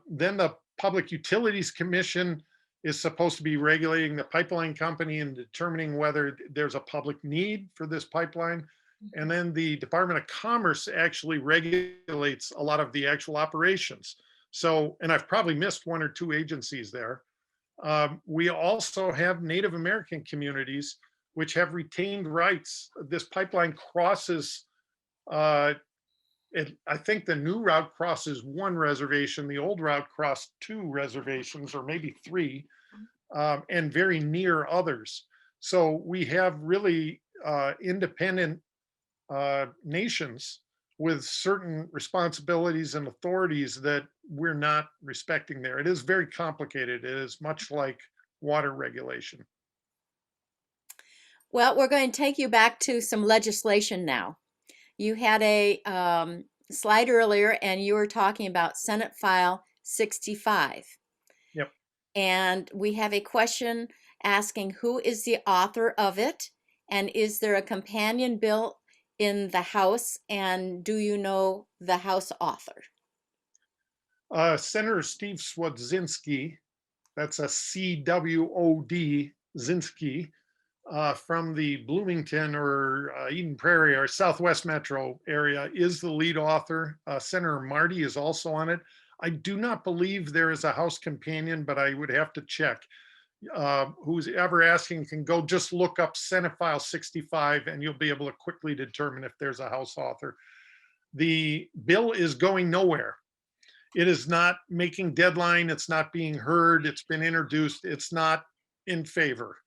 Then the Public Utilities Commission is supposed to be regulating the pipeline company and determining whether there's a public need for this pipeline. And then the Department of Commerce actually regulates a lot of the actual operations. So, and I've probably missed one or two agencies there. We also have Native American communities which have retained rights. This pipeline crosses, I think the new route crosses one reservation, the old route crossed two reservations or maybe three, and very near others. So we have really independent nations with certain responsibilities and authorities that we're not respecting there. It is very complicated. It is much like water regulation. Well, we're going to take you back to some legislation now. You had a slide earlier and you were talking about Senate File 65. Yep. And we have a question asking who is the author of it, and is there a companion bill in the House, and do you know the House author? Senator Steve Swodzinski, that's a CWOD, Zinski, from the Bloomington or Eden Prairie or Southwest Metro area, is the lead author. Senator Marty is also on it. I do not believe there is a House companion, but I would have to check. Who's ever asking can go just look up Senate File 65 and you'll be able to quickly determine if there's a House author. The bill is going nowhere. It is not making deadline. It's not being heard. It's been introduced. It's not in favor.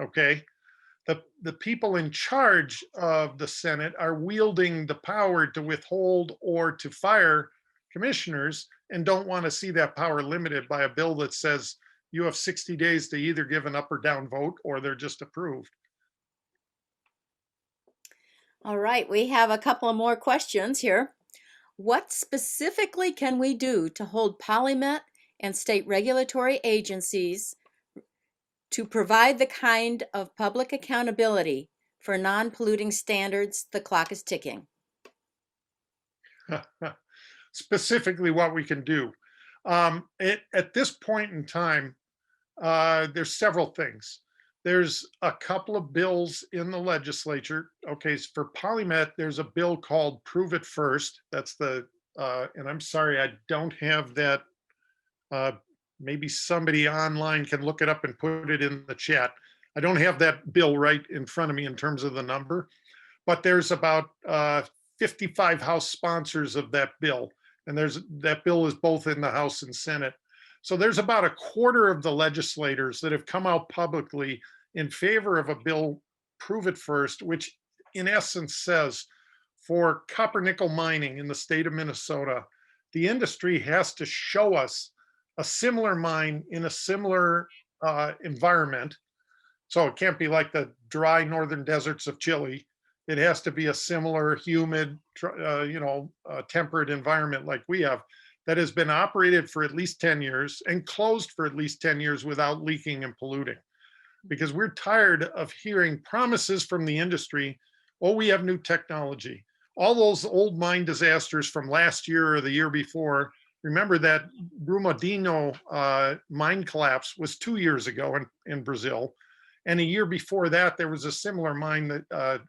Okay. The people in charge of the Senate are wielding the power to withhold or to fire commissioners and don't want to see that power limited by a bill that says you have 60 days to either give an up or down vote or they're just approved. All right, we have a couple of more questions here. What specifically can we do to hold PolyMet and state regulatory agencies to provide the kind of public accountability for non-polluting standards? The clock is ticking. Specifically what we can do. At this point in time, there's several things. There's a couple of bills in the legislature. Okay, so for PolyMet, there's a bill called Prove It First. That's the, and I'm sorry, I don't have that. Maybe somebody online can look it up and put it in the chat. I don't have that bill right in front of me in terms of the number, but there's about 55 House sponsors of that bill. And that bill is both in the House and Senate. So there's about a quarter of the legislators that have come out publicly in favor of a bill, Prove It First, which in essence says for copper nickel mining in the state of Minnesota, the industry has to show us a similar mine in a similar environment. So it can't be like the dry northern deserts of Chile. It has to be a similar humid, temperate environment like we have, that has been operated for at least 10 years and closed for at least 10 years without leaking and polluting. Because we're tired of hearing promises from the industry, oh, we have new technology. All those old mine disasters from last year or the year before Remember that Brumadinho mine collapse was 2 years ago in Brazil. And a year before that, there was a similar mine that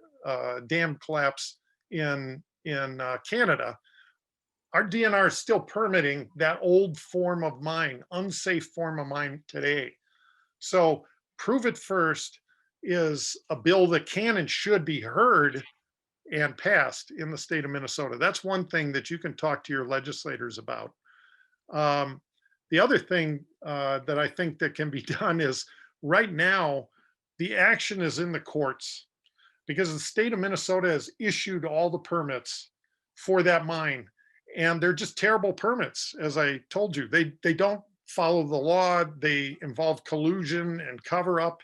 dam collapse in Canada. Our DNR is still permitting that old form of mine, unsafe form of mine today. So prove it first is a bill that can and should be heard and passed in the state of Minnesota. That's one thing that you can talk to your legislators about. The other thing that I think that can be done is right now, the action is in the courts because the state of Minnesota has issued all the permits for that mine. And they're just terrible permits, as I told you. They don't follow the law. They involve collusion and cover up.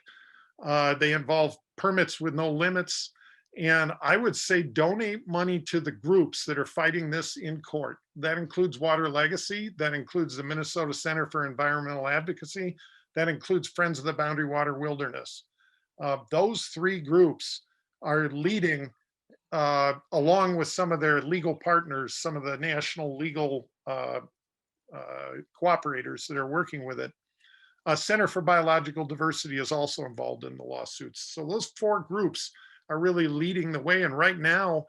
They involve permits with no limits. And I would say donate money to the groups that are fighting this in court. That includes Water Legacy. That includes the Minnesota Center for Environmental Advocacy. That includes Friends of the Boundary Water Wilderness. Those three groups are leading, along with some of their legal partners, some of the national legal cooperators that are working with it. Center for Biological Diversity is also involved in the lawsuits. So those four groups are really leading the way. And right now,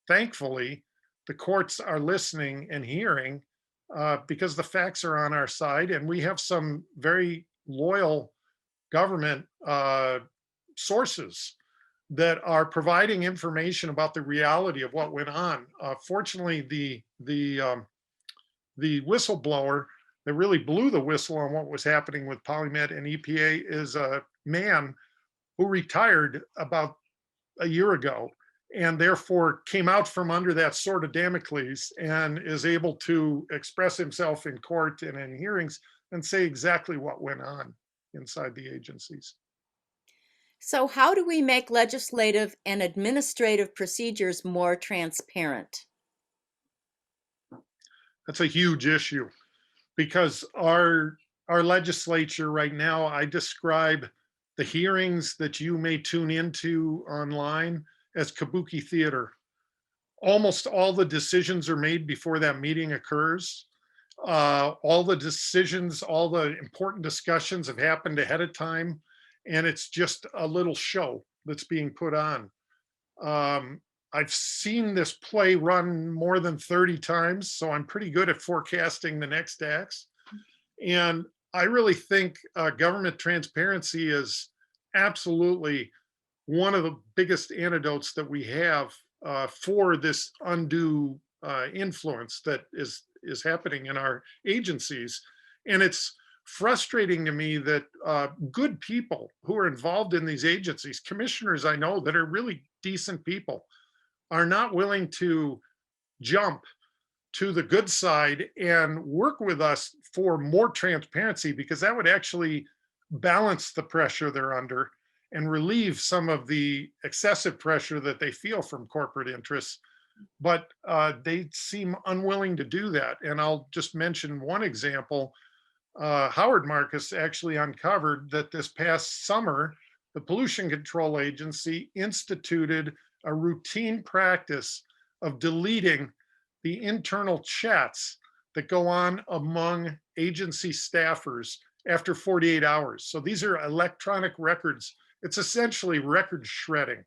thankfully, the courts are listening and hearing because the facts are on our side. And we have some very loyal government sources that are providing information about the reality of what went on. Fortunately, the whistleblower that really blew the whistle on what was happening with PolyMet and EPA is a man who retired about a year ago and therefore came out from under that sword of Damocles and is able to express himself in court and in hearings and say exactly what went on inside the agencies. So how do we make legislative and administrative procedures more transparent? That's a huge issue because our legislature right now, I describe the hearings that you may tune into online as kabuki theater. Almost all the decisions are made before that meeting occurs. All the decisions, all the important discussions have happened ahead of time, and it's just a little show that's being put on. I've seen this play run more than 30 times, so I'm pretty good at forecasting the next acts. And I really think government transparency is absolutely one of the biggest antidotes that we have for this undue influence that is happening in our agencies. And it's frustrating to me that good people who are involved in these agencies, commissioners I know that are really decent people, are not willing to jump to the good side and work with us for more transparency, because that would actually balance the pressure they're under and relieve some of the excessive pressure that they feel from corporate interests. But they seem unwilling to do that. And I'll just mention one example. Howard Marcus actually uncovered that this past summer, the Pollution Control Agency instituted a routine practice of deleting the internal chats that go on among agency staffers after 48 hours. So these are electronic records. It's essentially record shredding,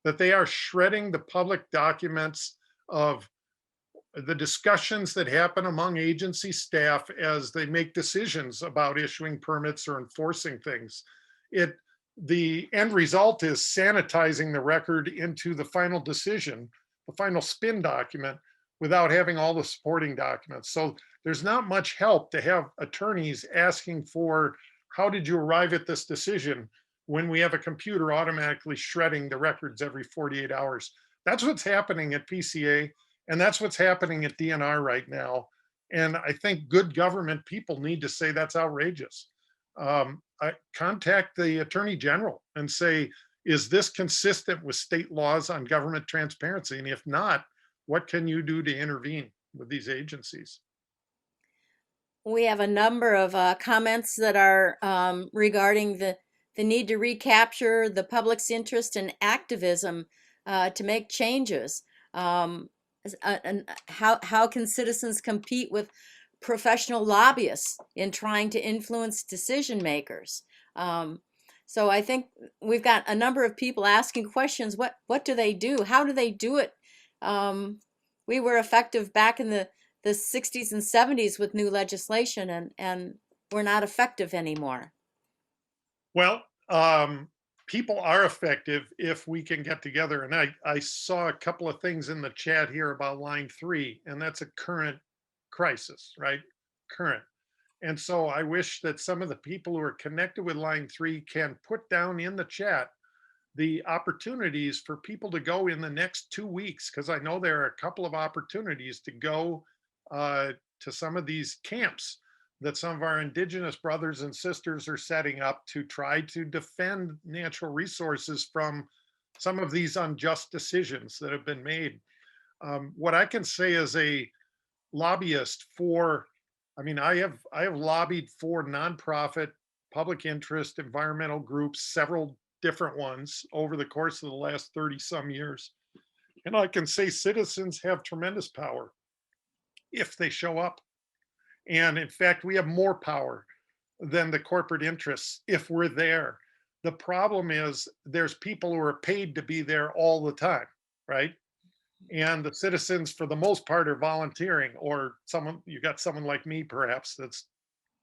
that they are shredding the public documents of the discussions that happen among agency staff as they make decisions about issuing permits or enforcing things. The end result is sanitizing the record into the final decision, the final spin document, without having all the supporting documents. So there's not much help to have attorneys asking for, how did you arrive at this decision, when we have a computer automatically shredding the records every 48 hours. That's what's happening at PCA, and that's what's happening at DNR right now. And I think good government people need to say that's outrageous. I contact the Attorney General and say, is this consistent with state laws on government transparency? And if not, what can you do to intervene with these agencies? We have a number of comments that are regarding the need to recapture the public's interest and activism to make changes. And how can citizens compete with professional lobbyists in trying to influence decision makers. So I think we've got a number of people asking questions. What do they do? How do they do it? We were effective back in the 60s and 70s with new legislation, and we're not effective anymore. Well, people are effective if we can get together. And I saw a couple of things in the chat here about line 3, and that's a current crisis, right? Current. And so I wish that some of the people who are connected with line 3 can put down in the chat the opportunities for people to go in the next 2 weeks, because I know there are a couple of opportunities to go to some of these camps that some of our indigenous brothers and sisters are setting up to try to defend natural resources from some of these unjust decisions that have been made. What I can say as a lobbyist for, I mean, I have lobbied for nonprofit, public interest, environmental groups, several different ones over the course of the last 30 some years. And I can say citizens have tremendous power if they show up. And in fact, we have more power than the corporate interests if we're there. The problem is there's people who are paid to be there all the time, right? And the citizens, for the most part, are volunteering, or someone, you got someone like me, perhaps, that's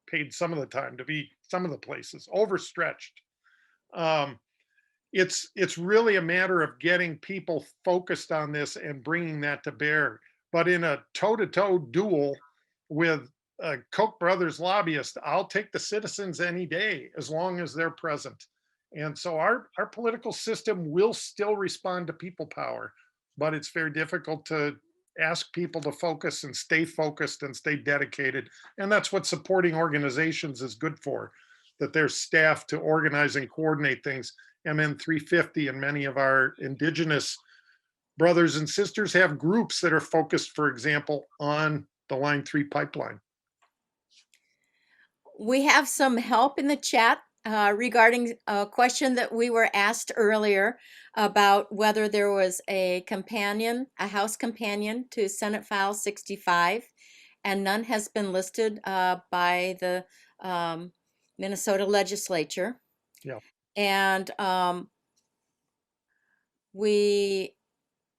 paid some of the time to be some of the places, overstretched. It's really a matter of getting people focused on this and bringing that to bear. But in a toe-to-toe duel with a Koch brothers lobbyist, I'll take the citizens any day as long as they're present. And so our political system will still respond to people power, but it's very difficult to ask people to focus and stay dedicated. And that's what supporting organizations is good for, that there's staff to organize and coordinate things. MN 350 and many of our indigenous brothers and sisters have groups that are focused, for example, on the Line 3 pipeline. We have some help in the chat regarding a question that we were asked earlier about whether there was a House companion to Senate File 65, and none has been listed by the Minnesota legislature. Yeah. And we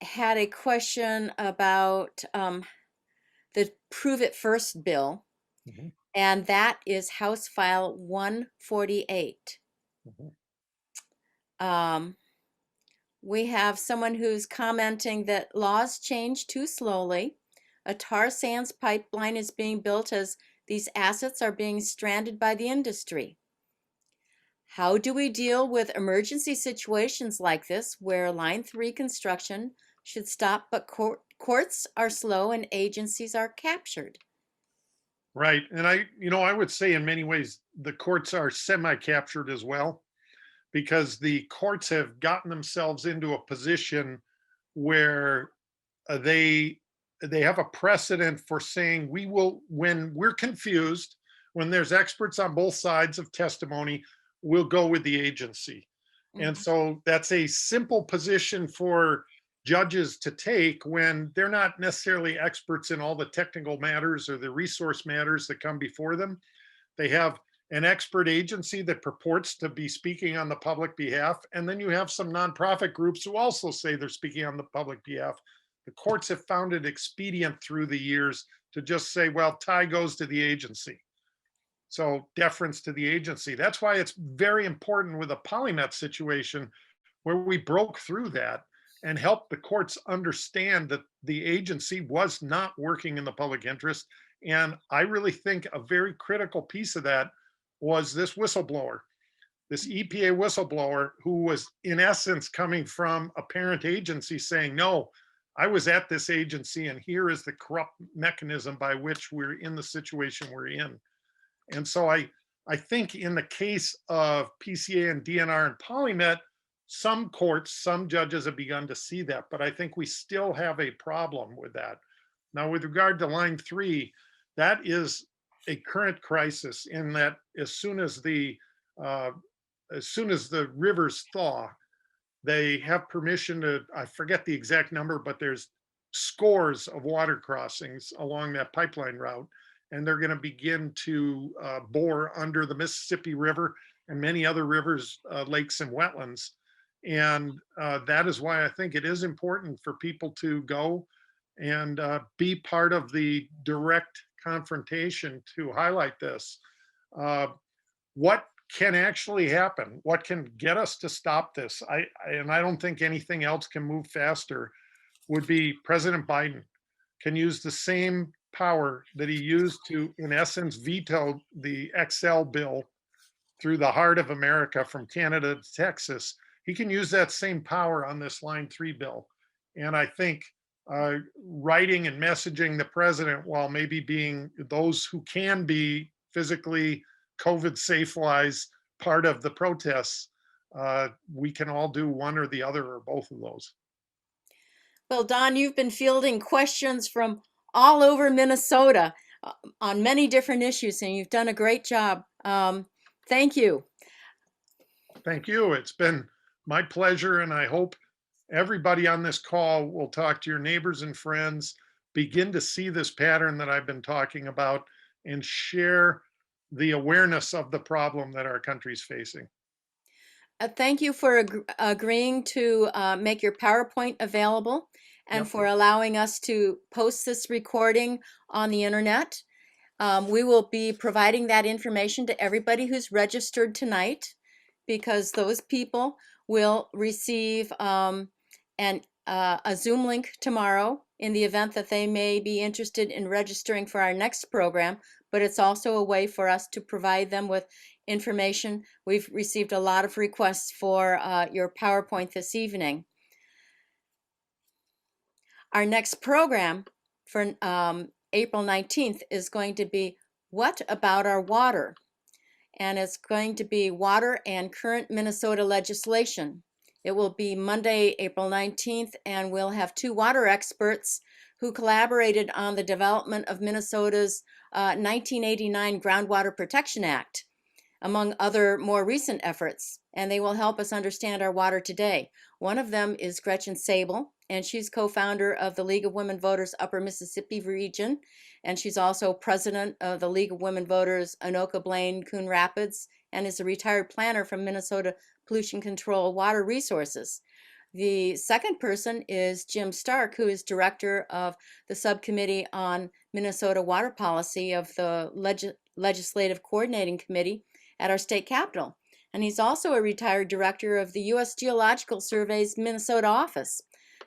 had a question about the Prove It First bill. Mm-hmm. And that is House File 148. Mm-hmm. We have someone who's commenting that laws change too slowly. A tar sands pipeline is being built as these assets are being stranded by the industry. How do we deal with emergency situations like this where Line 3 construction should stop, but courts are slow and agencies are captured? Right. And I would say in many ways, the courts are semi-captured as well, because the courts have gotten themselves into a position where they have a precedent for saying we will, when we're confused, when there's experts on both sides of testimony, we'll go with the agency. Mm-hmm. And so that's a simple position for judges to take when they're not necessarily experts in all the technical matters or the resource matters that come before them. They have an expert agency that purports to be speaking on the public behalf. And then you have some nonprofit groups who also say they're speaking on the public behalf. The courts have found it expedient through the years to just say, well, tie goes to the agency. So deference to the agency. That's why it's very important with a polymet situation where we broke through that and helped the courts understand that the agency was not working in the public interest. And I really think a very critical piece of that was this whistleblower, this EPA whistleblower, who was in essence coming from a parent agency saying, no, I was at this agency and here is the corrupt mechanism by which we're in the situation we're in. And so I think in the case of PCA and DNR and polymet, some courts, some judges have begun to see that, but I think we still have a problem with that. Now, with regard to Line 3, that is a current crisis in that as soon as the rivers thaw, they have permission to, I forget the exact number, but there's scores of water crossings along that pipeline route. and they're going to begin to bore under the Mississippi River and many other rivers, lakes, and wetlands. And that is why I think it is important for people to go and be part of the direct confrontation to highlight this. What can actually happen? What can get us to stop this? And I don't think anything else can move faster, would be President Biden can use the same power that he used to, in essence, veto the XL bill through the heart of America from Canada to Texas. He can use that same power on this Line 3 bill. And I think writing and messaging the president, while maybe being those who can be physically COVID safe wise part of the protests, we can all do one or the other or both of those. Well, Don, you've been fielding questions from all over Minnesota on many different issues, and you've done a great job. Thank you. Thank you. It's been my pleasure, and I hope everybody on this call will talk to your neighbors and friends, begin to see this pattern that I've been talking about, and share the awareness of the problem that our country's facing. Thank you for agreeing to make your PowerPoint available and Yep. for allowing us to post this recording on the internet. We will be providing that information to everybody who's registered tonight, because those people will receive a Zoom link tomorrow in the event that they may be interested in registering for our next program. But it's also a way for us to provide them with information. We've received a lot of requests for your PowerPoint this evening. Our next program for April 19th is going to be What About Our Water? And it's going to be water and current Minnesota legislation. It will be Monday, April 19th, and we'll have two water experts who collaborated on the development of Minnesota's 1989 Groundwater Protection Act, among other more recent efforts, and they will help us understand our water today. One of them is Gretchen Sable, and she's co-founder of the League of Women Voters Upper Mississippi Region, and she's also president of the League of Women Voters Anoka, Blaine, Coon Rapids, and is a retired planner from Minnesota Pollution Control Water Resources. The second person is Jim Stark, who is director of the Subcommittee on Minnesota Water Policy of the Legislative Coordinating Committee at our state capitol. And he's also a retired director of the U.S. Geological Survey's Minnesota office.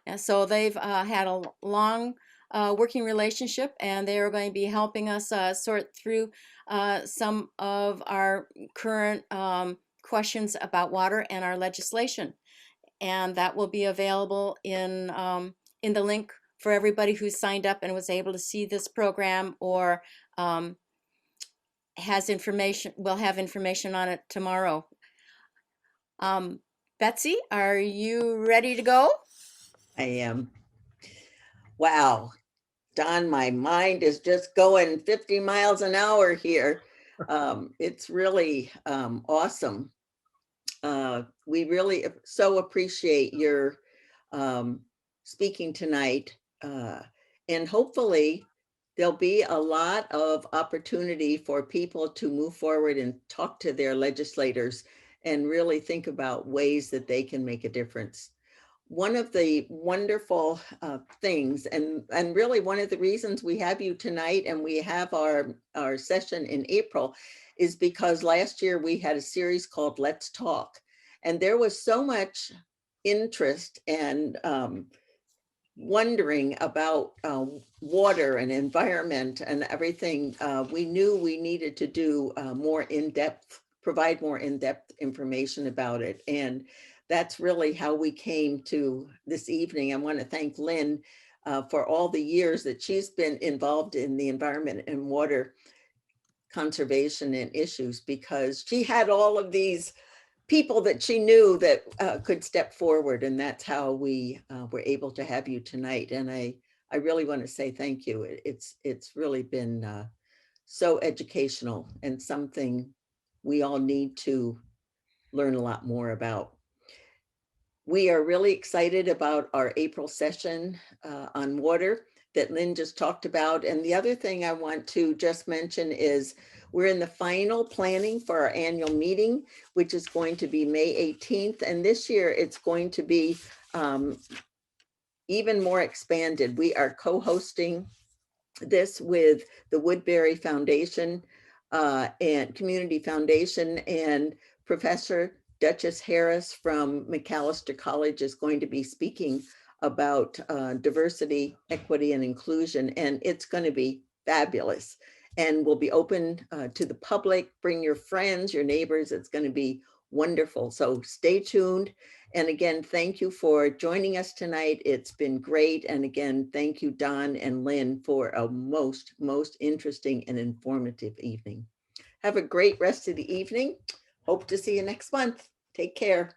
And so they've had a long working relationship, and they are going to be helping us sort through some of our current questions about water and our legislation. And that will be available in the link for everybody who signed up and was able to see this program, or has information, will have information on it tomorrow. Betsy, are you ready to go? I am. Wow. Don, my mind is just going 50 miles an hour here. It's really awesome. We really so appreciate your speaking tonight. And hopefully there'll be a lot of opportunity for people to move forward and talk to their legislators and really think about ways that they can make a difference. One of the wonderful things, and really one of the reasons we have you tonight and we have our session in April, is because last year we had a series called Let's Talk. And there was so much interest and wondering about water and environment and everything. We knew we needed to do more in-depth, provide more in-depth information about it. And that's really how we came to this evening. I want to thank Lynn for all the years that she's been involved in the environment and water conservation and issues, because she had all of these people that she knew that could step forward. And that's how we were able to have you tonight. And I really want to say thank you. It's really been so educational and something we all need to learn a lot more about. We are really excited about our April session on water. that Lynn just talked about. And the other thing I want to just mention is we're in the final planning for our annual meeting, which is going to be May 18th. And this year it's going to be even more expanded. We are co-hosting this with the Woodbury Foundation and Community Foundation, and Professor Duchess Harris from McAllister College is going to be speaking about diversity, equity, and inclusion, and it's going to be fabulous and will be open to the public. Bring your friends, your neighbors. It's going to be wonderful. So stay tuned. And again, thank you for joining us tonight. It's been great. And again, thank you, Don and Lynn, for a most interesting and informative evening. Have a great rest of the evening. Hope to see you next month. Take care.